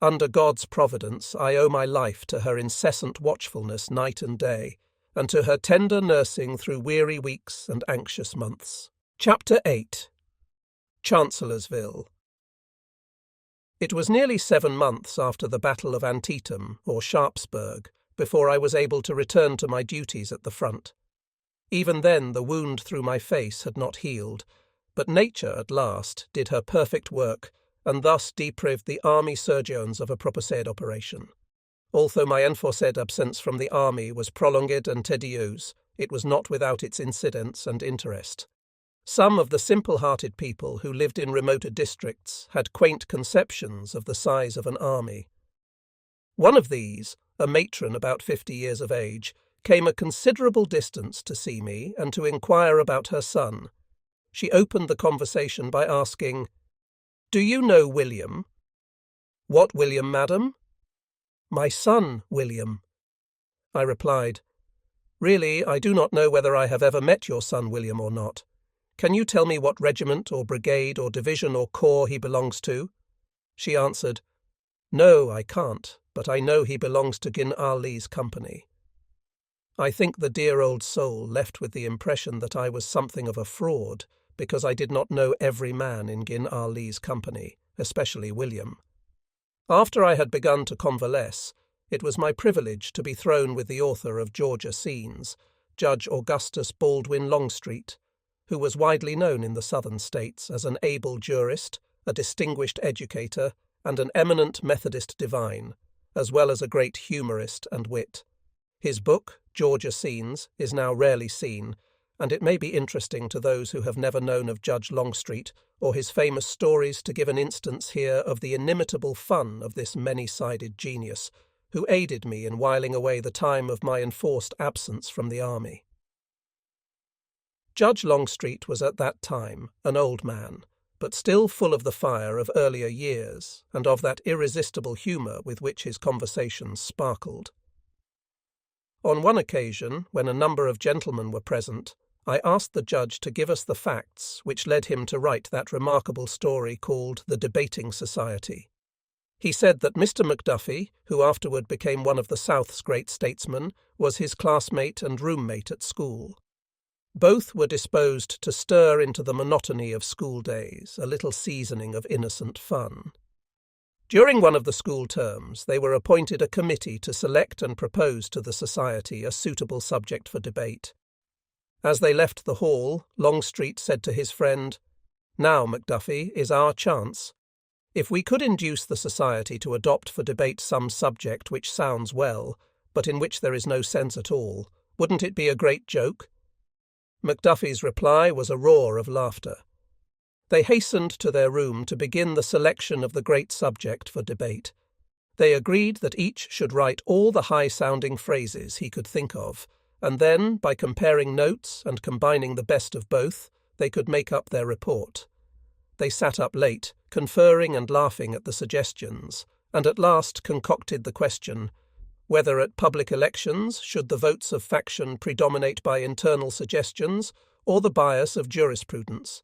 Under God's providence, I owe my life to her incessant watchfulness night and day, and to her tender nursing through weary weeks and anxious months. Chapter 8. Chancellorsville. It was nearly 7 months after the Battle of Antietam, or Sharpsburg, before I was able to return to my duties at the front. Even then the wound through my face had not healed, but nature at last did her perfect work, and thus deprived the army surgeons of a proposed operation. Although my enforced absence from the army was prolonged and tedious, it was not without its incidents and interest. Some of the simple-hearted people who lived in remoter districts had quaint conceptions of the size of an army. One of these, a matron about 50 years of age, came a considerable distance to see me and to inquire about her son. She opened the conversation by asking, "Do you know William?" "What William, madam?" "My son, William." I replied, "Really, I do not know whether I have ever met your son William or not. Can you tell me what regiment or brigade or division or corps he belongs to?" She answered, "No, I can't, but I know he belongs to Gin Lee's company." I think the dear old soul left with the impression that I was something of a fraud, because I did not know every man in Gin Lee's company, especially William. After I had begun to convalesce, it was my privilege to be thrown with the author of Georgia Scenes, Judge Augustus Baldwin Longstreet, who was widely known in the southern states as an able jurist, a distinguished educator, and an eminent Methodist divine, as well as a great humorist and wit. His book, Georgia Scenes, is now rarely seen, and it may be interesting to those who have never known of Judge Longstreet or his famous stories to give an instance here of the inimitable fun of this many-sided genius, who aided me in whiling away the time of my enforced absence from the army. Judge Longstreet was at that time an old man, but still full of the fire of earlier years and of that irresistible humour with which his conversations sparkled. On one occasion, when a number of gentlemen were present, I asked the judge to give us the facts which led him to write that remarkable story called The Debating Society. He said that Mr. McDuffie, who afterward became one of the South's great statesmen, was his classmate and roommate at school. Both were disposed to stir into the monotony of school days a little seasoning of innocent fun. During one of the school terms, they were appointed a committee to select and propose to the society a suitable subject for debate. As they left the hall, Longstreet said to his friend, "Now, McDuffie, is our chance. If we could induce the society to adopt for debate some subject which sounds well, but in which there is no sense at all, wouldn't it be a great joke?" McDuffie's reply was a roar of laughter. They hastened to their room to begin the selection of the great subject for debate. They agreed that each should write all the high-sounding phrases he could think of, and then, by comparing notes and combining the best of both, they could make up their report. They sat up late, conferring and laughing at the suggestions, and at last concocted the question, whether at public elections should the votes of faction predominate by internal suggestions or the bias of jurisprudence.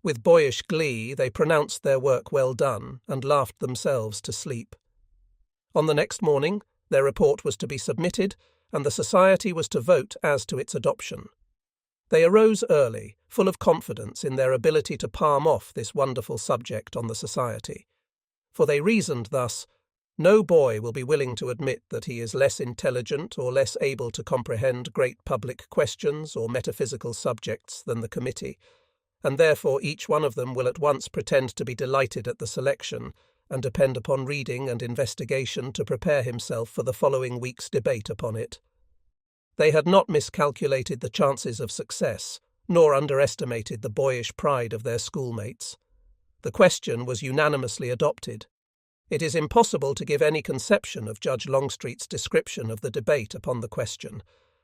With boyish glee, they pronounced their work well done and laughed themselves to sleep. On the next morning, their report was to be submitted, and the society was to vote as to its adoption. They arose early, full of confidence in their ability to palm off this wonderful subject on the society. For they reasoned thus: no boy will be willing to admit that he is less intelligent or less able to comprehend great public questions or metaphysical subjects than the committee, and therefore each one of them will at once pretend to be delighted at the selection, and depend upon reading and investigation to prepare himself for the following week's debate upon it. They had not miscalculated the chances of success, nor underestimated the boyish pride of their schoolmates. The question was unanimously adopted. It is impossible to give any conception of Judge Longstreet's description of the debate upon the question,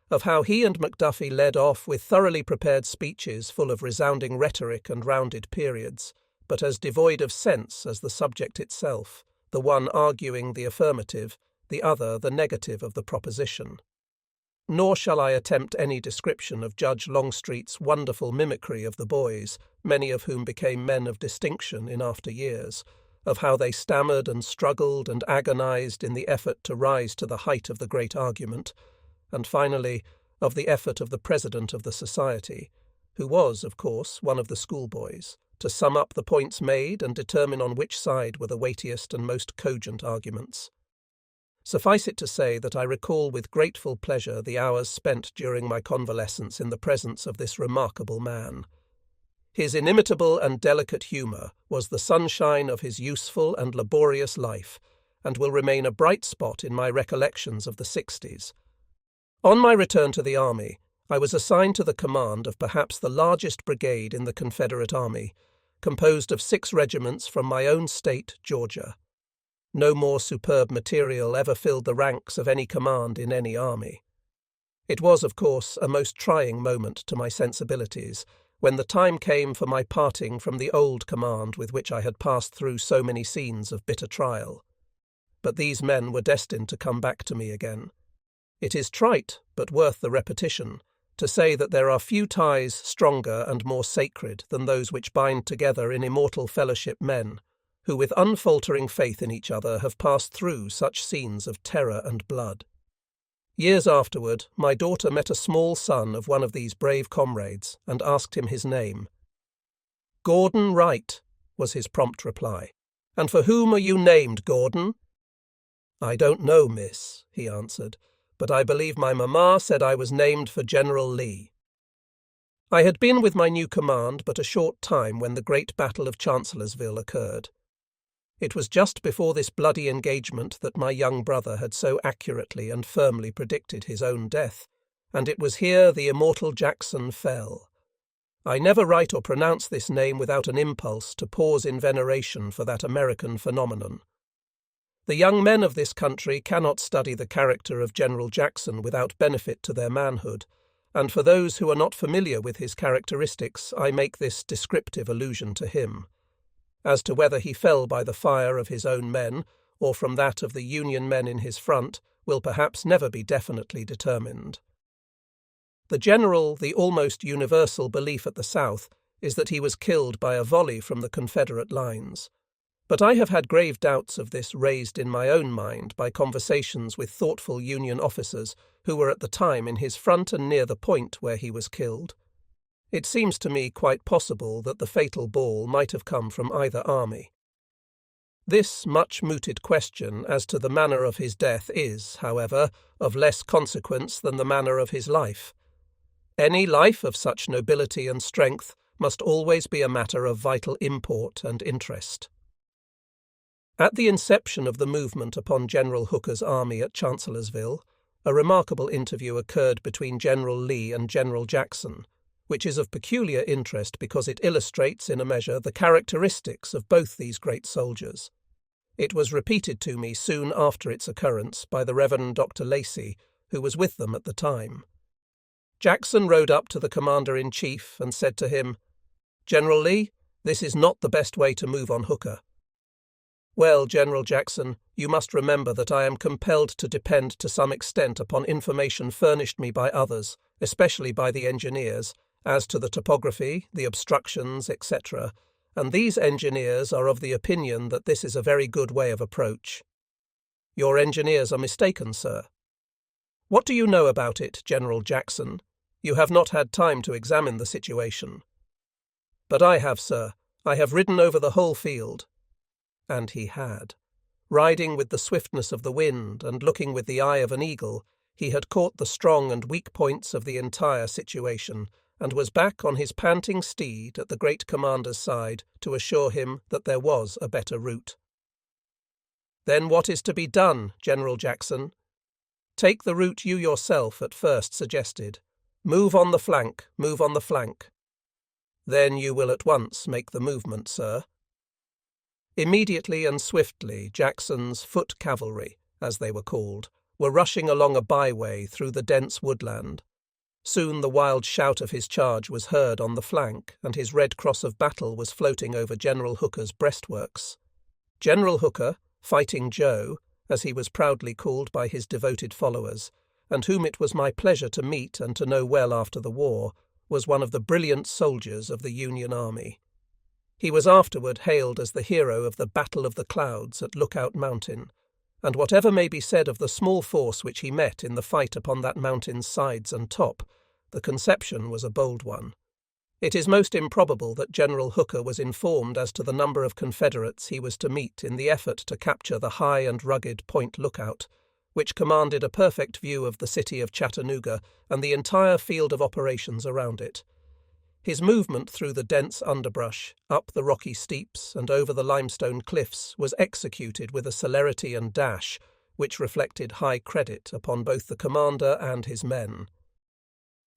of how he and McDuffie led off with thoroughly prepared speeches full of resounding rhetoric and rounded periods, but as devoid of sense as the subject itself, the one arguing the affirmative, the other the negative of the proposition. Nor shall I attempt any description of Judge Longstreet's wonderful mimicry of the boys, many of whom became men of distinction in after years, of how they stammered and struggled and agonized in the effort to rise to the height of the great argument, and finally of the effort of the president of the society, who was, of course, one of the schoolboys, to sum up the points made and determine on which side were the weightiest and most cogent arguments. Suffice it to say that I recall with grateful pleasure the hours spent during my convalescence in the presence of this remarkable man. His inimitable and delicate humour was the sunshine of his useful and laborious life, and will remain a bright spot in my recollections of the 60s. On my return to the army, I was assigned to the command of perhaps the largest brigade in the Confederate Army, composed of 6 regiments from my own state, Georgia. No more superb material ever filled the ranks of any command in any army. It was, of course, a most trying moment to my sensibilities, when the time came for my parting from the old command with which I had passed through so many scenes of bitter trial. But these men were destined to come back to me again. It is trite, but worth the repetition, to say that there are few ties stronger and more sacred than those which bind together in immortal fellowship men, who with unfaltering faith in each other have passed through such scenes of terror and blood. Years afterward, my daughter met a small son of one of these brave comrades and asked him his name. "Gordon Wright," was his prompt reply. "And for whom are you named, Gordon?" "I don't know, miss," he answered, "but I believe my mamma said I was named for General Lee." I had been with my new command but a short time when the great Battle of Chancellorsville occurred. It was just before this bloody engagement that my young brother had so accurately and firmly predicted his own death, and it was here the immortal Jackson fell. I never write or pronounce this name without an impulse to pause in veneration for that American phenomenon. The young men of this country cannot study the character of General Jackson without benefit to their manhood, and for those who are not familiar with his characteristics, I make this descriptive allusion to him. As to whether he fell by the fire of his own men, or from that of the Union men in his front, will perhaps never be definitely determined. The general, the almost universal belief at the South is that he was killed by a volley from the Confederate lines. But I have had grave doubts of this raised in my own mind by conversations with thoughtful Union officers who were at the time in his front and near the point where he was killed. It seems to me quite possible that the fatal ball might have come from either army. This much mooted question as to the manner of his death is, however, of less consequence than the manner of his life. Any life of such nobility and strength must always be a matter of vital import and interest. At the inception of the movement upon General Hooker's army at Chancellorsville, a remarkable interview occurred between General Lee and General Jackson, which is of peculiar interest because it illustrates in a measure the characteristics of both these great soldiers. It was repeated to me soon after its occurrence by the Reverend Dr. Lacey, who was with them at the time. Jackson rode up to the commander-in-chief and said to him, "General Lee, this is not the best way to move on Hooker." "Well, General Jackson, you must remember that I am compelled to depend to some extent upon information furnished me by others, especially by the engineers, as to the topography, the obstructions, etc., and these engineers are of the opinion that this is a very good way of approach." "Your engineers are mistaken, sir." "What do you know about it, General Jackson? You have not had time to examine the situation." "But I have, sir. I have ridden over the whole field." And he had. Riding with the swiftness of the wind and looking with the eye of an eagle, he had caught the strong and weak points of the entire situation, and was back on his panting steed at the great commander's side to assure him that there was a better route. "Then what is to be done, General Jackson?" "Take the route you yourself at first suggested. Move on the flank, move on the flank." "Then you will at once make the movement, sir." Immediately and swiftly Jackson's foot cavalry, as they were called, were rushing along a byway through the dense woodland. Soon the wild shout of his charge was heard on the flank, and his red cross of battle was floating over General Hooker's breastworks. General Hooker, Fighting Joe, as he was proudly called by his devoted followers, and whom it was my pleasure to meet and to know well after the war, was one of the brilliant soldiers of the Union Army. He was afterward hailed as the hero of the Battle of the Clouds at Lookout Mountain, and whatever may be said of the small force which he met in the fight upon that mountain's sides and top, the conception was a bold one. It is most improbable that General Hooker was informed as to the number of Confederates he was to meet in the effort to capture the high and rugged Point Lookout, which commanded a perfect view of the city of Chattanooga and the entire field of operations around it. His movement through the dense underbrush, up the rocky steeps and over the limestone cliffs was executed with a celerity and dash which reflected high credit upon both the commander and his men.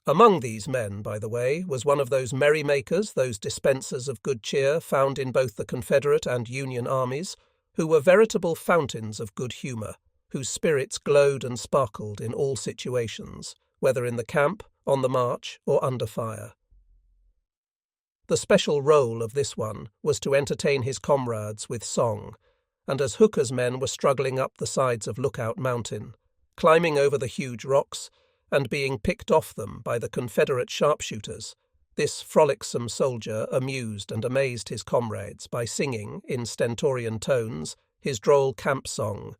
Among these men, by the way, was one of those merrymakers, those dispensers of good cheer found in both the Confederate and Union armies, who were veritable fountains of good humour, whose spirits glowed and sparkled in all situations, whether in the camp, on the march, or under fire. The special role of this one was to entertain his comrades with song, and as Hooker's men were struggling up the sides of Lookout Mountain, climbing over the huge rocks, and being picked off them by the Confederate sharpshooters, this frolicsome soldier amused and amazed his comrades by singing, in stentorian tones, his droll camp song,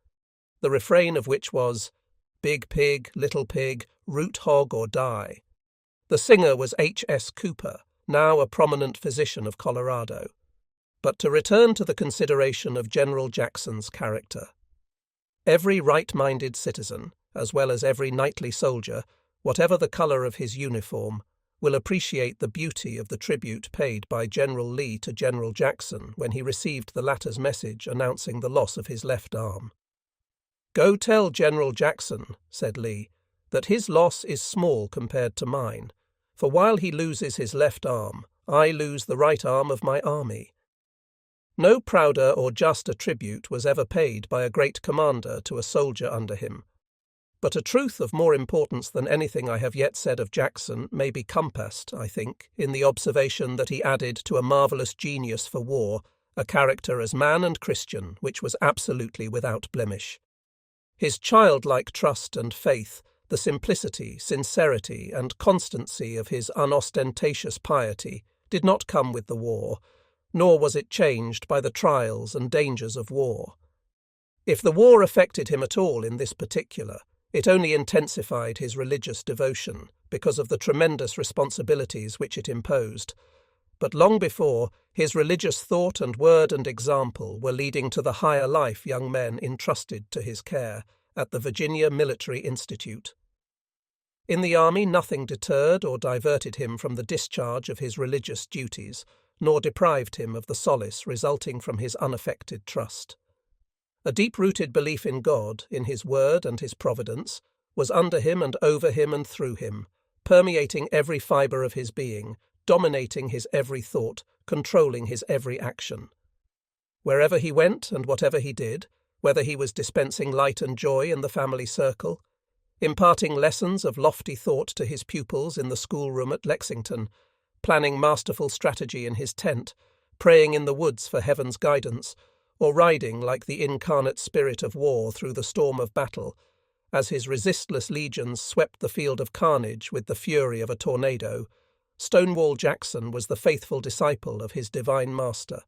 the refrain of which was, "Big pig, little pig, root hog or die." The singer was H.S. Cooper, now a prominent physician of Colorado. But to return to the consideration of General Jackson's character. Every right-minded citizen, as well as every knightly soldier, whatever the colour of his uniform, will appreciate the beauty of the tribute paid by General Lee to General Jackson when he received the latter's message announcing the loss of his left arm. "Go tell General Jackson," said Lee, "that his loss is small compared to mine, for while he loses his left arm, I lose the right arm of my army." No prouder or juster tribute was ever paid by a great commander to a soldier under him. But a truth of more importance than anything I have yet said of Jackson may be compassed, I think, in the observation that he added to a marvellous genius for war a character as man and Christian which was absolutely without blemish. His childlike trust and faith, the simplicity, sincerity, and constancy of his unostentatious piety did not come with the war, nor was it changed by the trials and dangers of war. If the war affected him at all in this particular, it only intensified his religious devotion because of the tremendous responsibilities which it imposed. But long before, his religious thought and word and example were leading to the higher life young men entrusted to his care at the Virginia Military Institute. In the army nothing deterred or diverted him from the discharge of his religious duties, nor deprived him of the solace resulting from his unaffected trust. A deep-rooted belief in God, in his word and his providence, was under him and over him and through him, permeating every fibre of his being, dominating his every thought, controlling his every action. Wherever he went and whatever he did, whether he was dispensing light and joy in the family circle, imparting lessons of lofty thought to his pupils in the schoolroom at Lexington, planning masterful strategy in his tent, praying in the woods for heaven's guidance, or riding like the incarnate spirit of war through the storm of battle, as his resistless legions swept the field of carnage with the fury of a tornado, Stonewall Jackson was the faithful disciple of his divine master.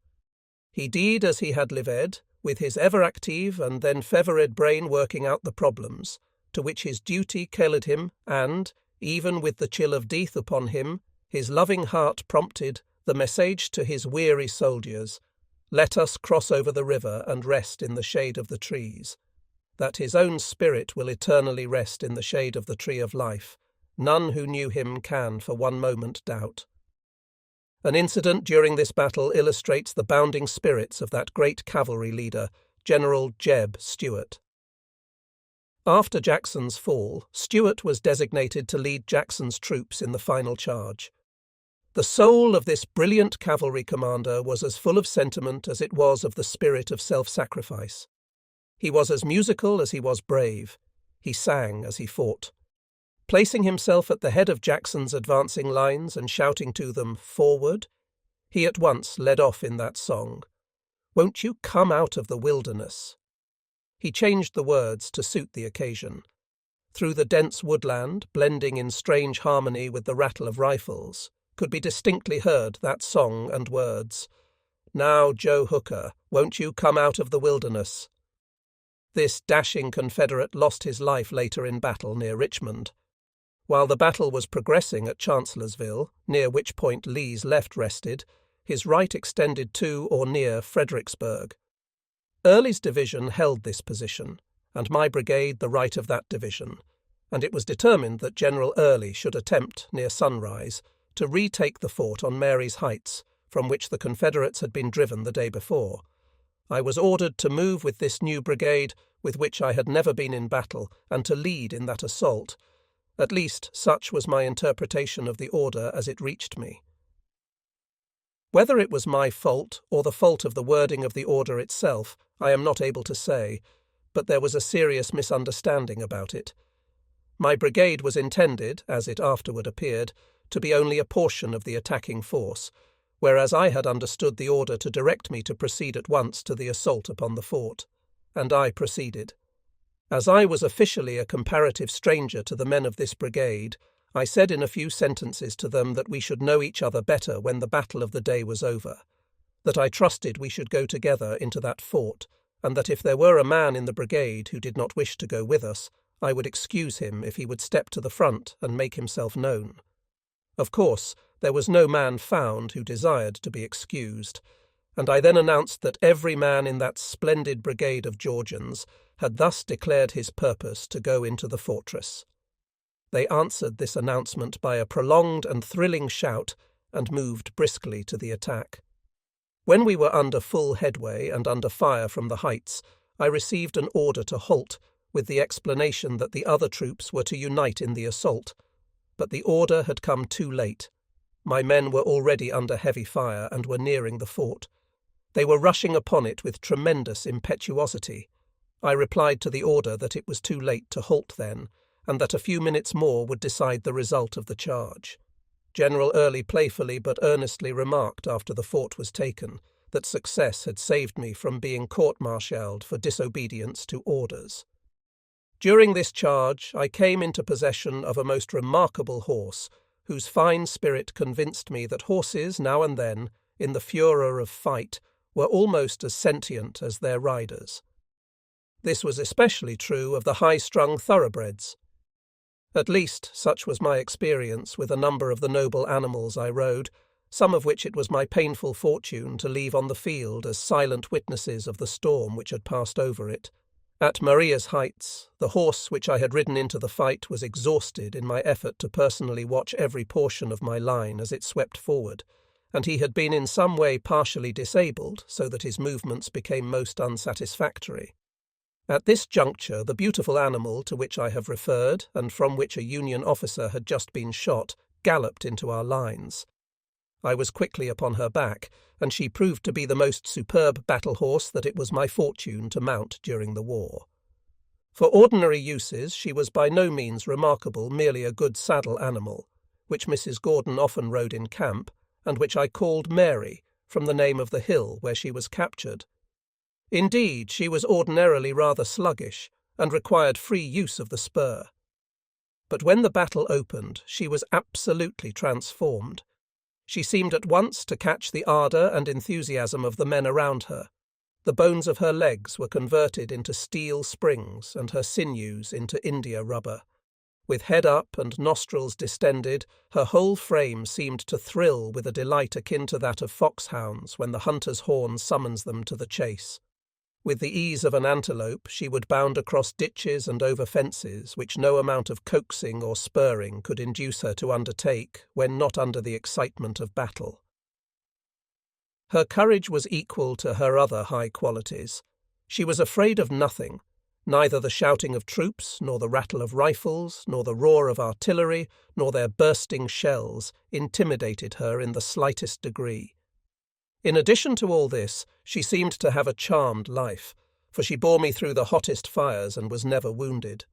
He did as he had lived, with his ever-active and then fevered brain working out the problems, to which his duty called him, and, even with the chill of death upon him, his loving heart prompted the message to his weary soldiers, "Let us cross over the river and rest in the shade of the trees," that his own spirit will eternally rest in the shade of the tree of life. None who knew him can for one moment doubt. An incident during this battle illustrates the bounding spirits of that great cavalry leader, General Jeb Stuart. After Jackson's fall, Stuart was designated to lead Jackson's troops in the final charge. The soul of this brilliant cavalry commander was as full of sentiment as it was of the spirit of self-sacrifice. He was as musical as he was brave. He sang as he fought. Placing himself at the head of Jackson's advancing lines and shouting to them, "Forward," he at once led off in that song, "Won't you come out of the wilderness?" He changed the words to suit the occasion. Through the dense woodland, blending in strange harmony with the rattle of rifles, could be distinctly heard that song and words, "Now, Joe Hooker, won't you come out of the wilderness?" This dashing Confederate lost his life later in battle near Richmond. While the battle was progressing at Chancellorsville, near which point Lee's left rested, his right extended to or near Fredericksburg. Early's division held this position, and my brigade the right of that division, and it was determined that General Early should attempt, near sunrise, to retake the fort on Mary's Heights, from which the Confederates had been driven the day before. I was ordered to move with this new brigade, with which I had never been in battle, and to lead in that assault. At least, such was my interpretation of the order as it reached me. Whether it was my fault or the fault of the wording of the order itself, I am not able to say, but there was a serious misunderstanding about it. My brigade was intended, as it afterward appeared, to be only a portion of the attacking force, whereas I had understood the order to direct me to proceed at once to the assault upon the fort, and I proceeded. As I was officially a comparative stranger to the men of this brigade, I said in a few sentences to them that we should know each other better when the battle of the day was over, that I trusted we should go together into that fort, and that if there were a man in the brigade who did not wish to go with us, I would excuse him if he would step to the front and make himself known. Of course, there was no man found who desired to be excused, and I then announced that every man in that splendid brigade of Georgians had thus declared his purpose to go into the fortress. They answered this announcement by a prolonged and thrilling shout and moved briskly to the attack. When we were under full headway and under fire from the heights, I received an order to halt, with the explanation that the other troops were to unite in the assault. But the order had come too late. My men were already under heavy fire and were nearing the fort. They were rushing upon it with tremendous impetuosity. I replied to the order that it was too late to halt then, and that a few minutes more would decide the result of the charge. General Early playfully but earnestly remarked after the fort was taken that success had saved me from being court-martialed for disobedience to orders. During this charge I came into possession of a most remarkable horse, whose fine spirit convinced me that horses now and then, in the furor of fight, were almost as sentient as their riders. This was especially true of the high-strung thoroughbreds. At least such was my experience with a number of the noble animals I rode, some of which it was my painful fortune to leave on the field as silent witnesses of the storm which had passed over it. At Maria's Heights, the horse which I had ridden into the fight was exhausted in my effort to personally watch every portion of my line as it swept forward, and he had been in some way partially disabled so that his movements became most unsatisfactory. At this juncture the beautiful animal to which I have referred, and from which a Union officer had just been shot, galloped into our lines. I was quickly upon her back, and she proved to be the most superb battle horse that it was my fortune to mount during the war. For ordinary uses she was by no means remarkable, merely a good saddle animal, which Mrs. Gordon often rode in camp, and which I called Mary, from the name of the hill where she was captured. Indeed, she was ordinarily rather sluggish, and required free use of the spur. But when the battle opened, she was absolutely transformed. She seemed at once to catch the ardour and enthusiasm of the men around her. The bones of her legs were converted into steel springs and her sinews into india rubber. With head up and nostrils distended, her whole frame seemed to thrill with a delight akin to that of foxhounds when the hunter's horn summons them to the chase. With the ease of an antelope, she would bound across ditches and over fences which no amount of coaxing or spurring could induce her to undertake when not under the excitement of battle. Her courage was equal to her other high qualities. She was afraid of nothing. Neither the shouting of troops, nor the rattle of rifles, nor the roar of artillery, nor their bursting shells intimidated her in the slightest degree. In addition to all this, she seemed to have a charmed life, for she bore me through the hottest fires and was never wounded.